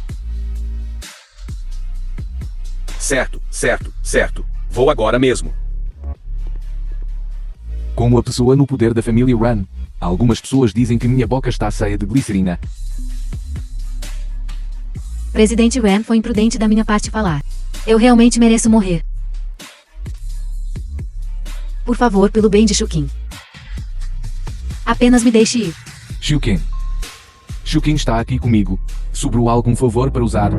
Certo, certo, certo. Vou agora mesmo. Como a pessoa no poder da família Ren. Algumas pessoas dizem que minha boca está cheia de glicerina. Presidente Ren, foi imprudente da minha parte falar. Eu realmente mereço morrer. Por favor, pelo bem de Shukin. Apenas me deixe ir. Shukin. Shukin está aqui comigo. Sobrou algum favor para usar?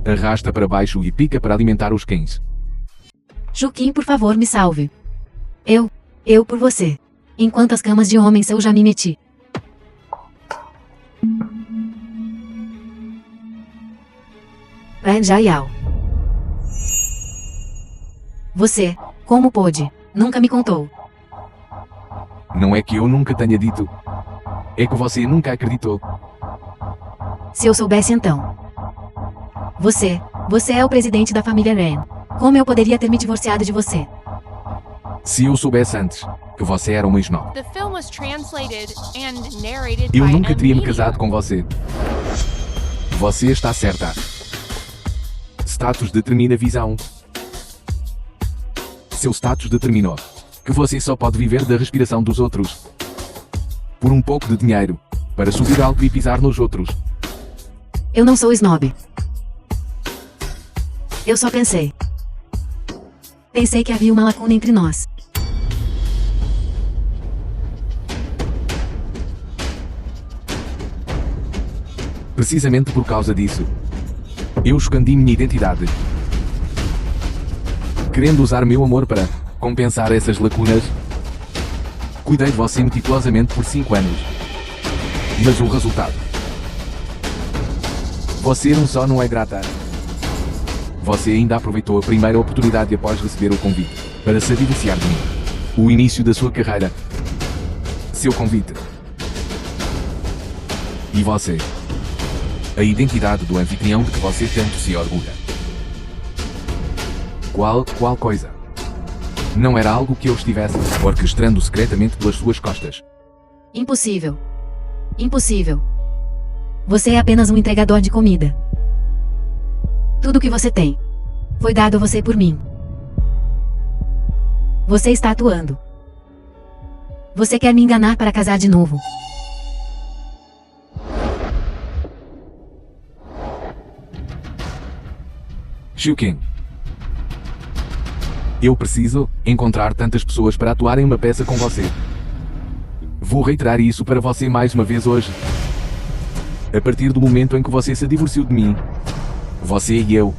Arrasta para baixo e pica para alimentar os cães. Shukin, por favor, me salve. Eu por você. Em quantas camas de homens eu já me meti? Ren Jaial. Você, como pôde? Nunca me contou. Não é que eu nunca tenha dito. É que você nunca acreditou. Se eu soubesse então. Você é o presidente da família Ren. Como eu poderia ter me divorciado de você? Se eu soubesse antes que você era uma snob, The film was translated and narrated eu by nunca teria me Amelia. casado com você. Você está certa. Status determina visão. Seu status determinou que você só pode viver da respiração dos outros. Por um pouco de dinheiro, para subir algo e pisar nos outros. Eu não sou snob. Eu só pensei. Pensei que havia uma lacuna entre nós. Precisamente por causa disso, eu escondi minha identidade. Querendo usar meu amor para compensar essas lacunas, cuidei de você meticulosamente por 5 anos. Mas o resultado? Você não só não é grata. Você ainda aproveitou a primeira oportunidade após receber o convite para se divorciar de mim. O início da sua carreira. Seu convite. E você? A identidade do anfitrião de que você tanto se orgulha. Qual coisa? Não era algo que eu estivesse orquestrando secretamente pelas suas costas. Impossível. Impossível. Você é apenas um entregador de comida. Tudo o que você tem foi dado a você por mim. Você está atuando. Você quer me enganar para casar de novo. Shukin. Eu preciso encontrar tantas pessoas para atuar em uma peça com você. Vou reiterar isso para você mais uma vez hoje. A partir do momento em que você se divorciou de mim, você e eu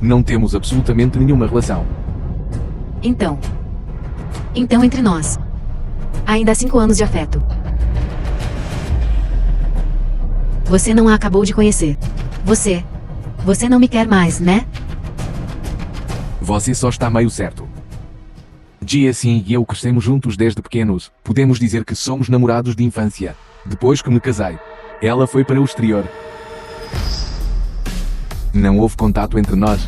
não temos absolutamente nenhuma relação. Então entre nós. Ainda há 5 anos de afeto. Você não a acabou de conhecer. Você não me quer mais, né? Você só está meio certo. Jessie e eu crescemos juntos desde pequenos. Podemos dizer que somos namorados de infância. Depois que me casei, ela foi para o exterior. Não houve contato entre nós.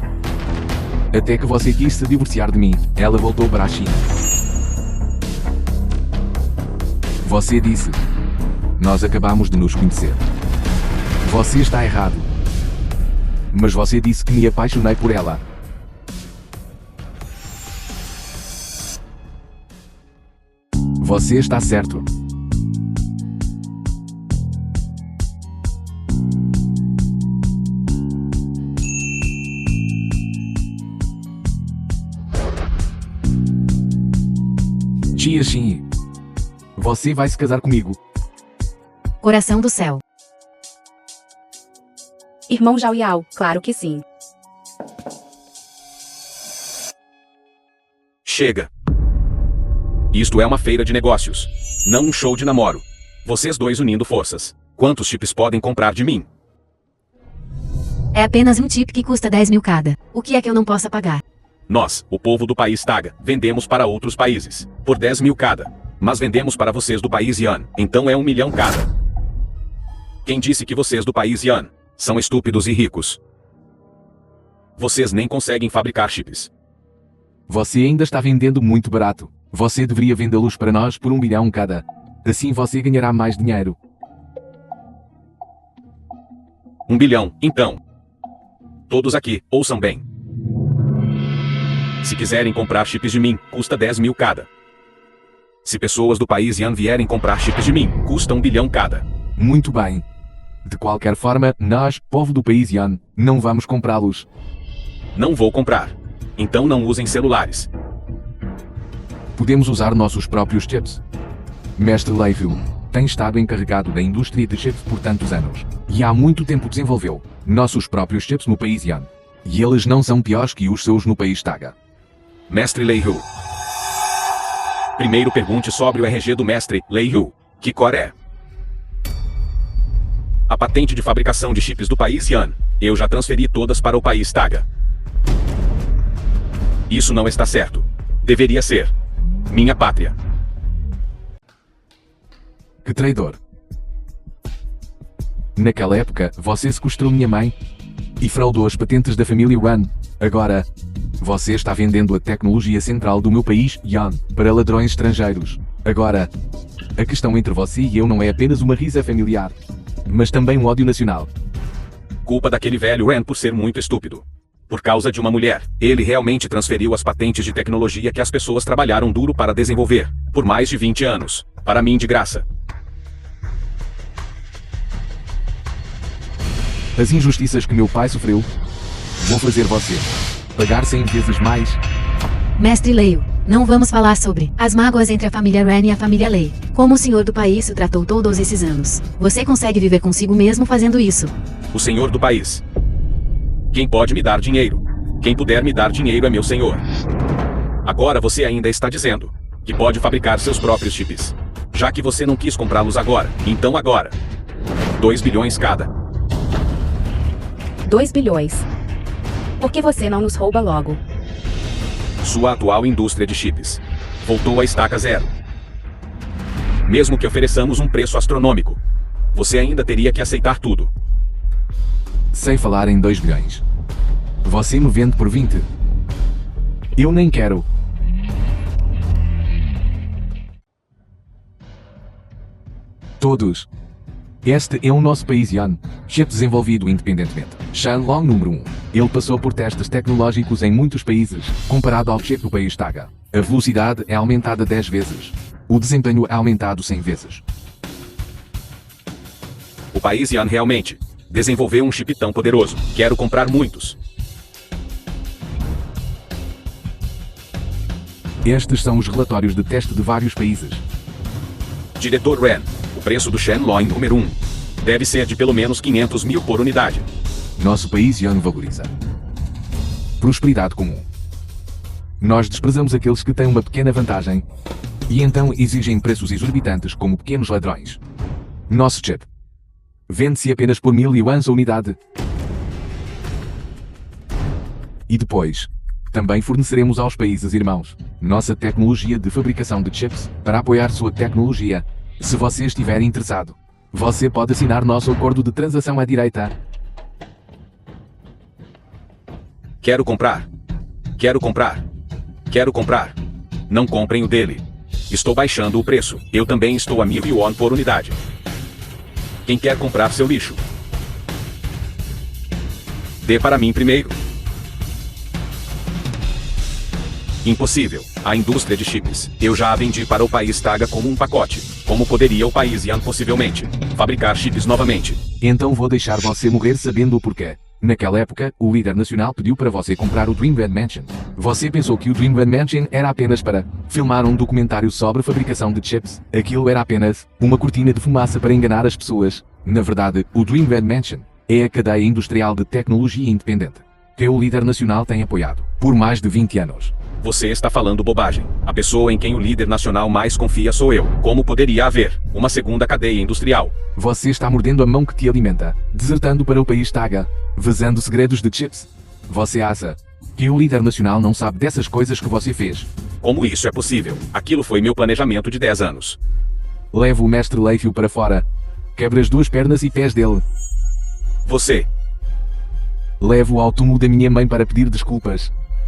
Até que você quis se divorciar de mim, ela voltou para a China. Você disse: nós acabamos de nos conhecer. Você está errado. Mas você disse que me apaixonei por ela. Você está certo. Jessie, você vai se casar comigo. Coração do céu. Irmão Zhao Yao, claro que sim. Chega. Isto é uma feira de negócios, não um show de namoro. Vocês dois unindo forças. Quantos chips podem comprar de mim? É apenas um chip que custa 10 mil cada. O que é que eu não possa pagar? Nós, o povo do país Taga, vendemos para outros países, por 10 mil cada. Mas vendemos para vocês do país Yan, então é 1 milhão cada. Quem disse que vocês do país Yan são estúpidos e ricos? Vocês nem conseguem fabricar chips. Você ainda está vendendo muito barato. Você deveria vendê-los para nós por 1 milhão cada. Assim você ganhará mais dinheiro. 1 bilhão, então. Todos aqui, ouçam bem. Se quiserem comprar chips de mim, custa 10 mil cada. Se pessoas do país Yan vierem comprar chips de mim, custa 1 bilhão cada. Muito bem. De qualquer forma, nós, povo do país Yan, não vamos comprá-los. Não vou comprar. Então não usem celulares. Podemos usar nossos próprios chips. Mestre Leifel tem estado encarregado da indústria de chips por tantos anos, e há muito tempo desenvolveu nossos próprios chips no país Yan. E eles não são piores que os seus no país Taga. Mestre Leihu. Primeiro pergunte sobre o RG do mestre Leihu. Que cor é? A patente de fabricação de chips do país Yan. Eu já transferi todas para o país Taga. Isso não está certo. Deveria ser. Minha pátria. Que traidor. Naquela época, você sequestrou minha mãe e fraudou as patentes da família Wan. Agora, você está vendendo a tecnologia central do meu país, Yan, para ladrões estrangeiros. Agora, a questão entre você e eu não é apenas uma risa familiar, mas também um ódio nacional. Culpa daquele velho Ren por ser muito estúpido. Por causa de uma mulher, ele realmente transferiu as patentes de tecnologia que as pessoas trabalharam duro para desenvolver, por mais de 20 anos, para mim de graça. As injustiças que meu pai sofreu, vou fazer você pagar 100 vezes mais. Mestre Leio, não vamos falar sobre as mágoas entre a família Ren e a família Lei. Como o senhor do país o tratou todos esses anos. Você consegue viver consigo mesmo fazendo isso? O senhor do país. Quem pode me dar dinheiro? Quem puder me dar dinheiro é meu senhor. Agora você ainda está dizendo que pode fabricar seus próprios chips. Já que você não quis comprá-los agora, então agora. 2 bilhões cada. 2 bilhões. Por que você não nos rouba logo? Sua atual indústria de chips voltou à estaca zero. Mesmo que ofereçamos um preço astronômico, você ainda teria que aceitar tudo. Sei falar em 2 bilhões. Você me vende por 20. Eu nem quero. Todos. Este é o nosso país Yan, chip desenvolvido independentemente. Shenlong número 1. Ele passou por testes tecnológicos em muitos países, comparado ao chip do país Taga. A velocidade é aumentada 10 vezes. O desempenho é aumentado 100 vezes. O país Yan realmente desenvolveu um chip tão poderoso. Quero comprar muitos. Estes são os relatórios de teste de vários países. Diretor Ren, o preço do Shenlong número 1 deve ser de pelo menos 500 mil por unidade. Nosso país Yan valoriza prosperidade comum. Nós desprezamos aqueles que têm uma pequena vantagem e então exigem preços exorbitantes como pequenos ladrões. Nosso chip vende-se apenas por 1000 yuans a unidade. E depois, também forneceremos aos países irmãos nossa tecnologia de fabricação de chips para apoiar sua tecnologia. Se você estiver interessado, você pode assinar nosso acordo de transação à direita. Quero comprar. Quero comprar. Quero comprar. Não comprem o dele. Estou baixando o preço. Eu também estou a 1000 yuan por unidade. Quem quer comprar seu lixo? Dê para mim primeiro. Impossível. A indústria de chips. Eu já a vendi para o país Taga como um pacote. Como poderia o país Yan possivelmente fabricar chips novamente? Então vou deixar você morrer sabendo o porquê. Naquela época, o líder nacional pediu para você comprar o Dreamland Mansion. Você pensou que o Dreamland Mansion era apenas para filmar um documentário sobre a fabricação de chips. Aquilo era apenas uma cortina de fumaça para enganar as pessoas. Na verdade, o Dreamland Mansion é a cadeia industrial de tecnologia independente que o líder nacional tem apoiado por mais de 20 anos. Você está falando bobagem. A pessoa em quem o líder nacional mais confia sou eu. Como poderia haver uma segunda cadeia industrial? Você está mordendo a mão que te alimenta, desertando para o país Taga, vazando segredos de chips. Você acha que o líder nacional não sabe dessas coisas que você fez? Como isso é possível? Aquilo foi meu planejamento de 10 anos. Leva o mestre Leifel para fora. Quebra as 2 pernas e pés dele. Você. Levo-o ao túmulo da minha mãe para pedir desculpas.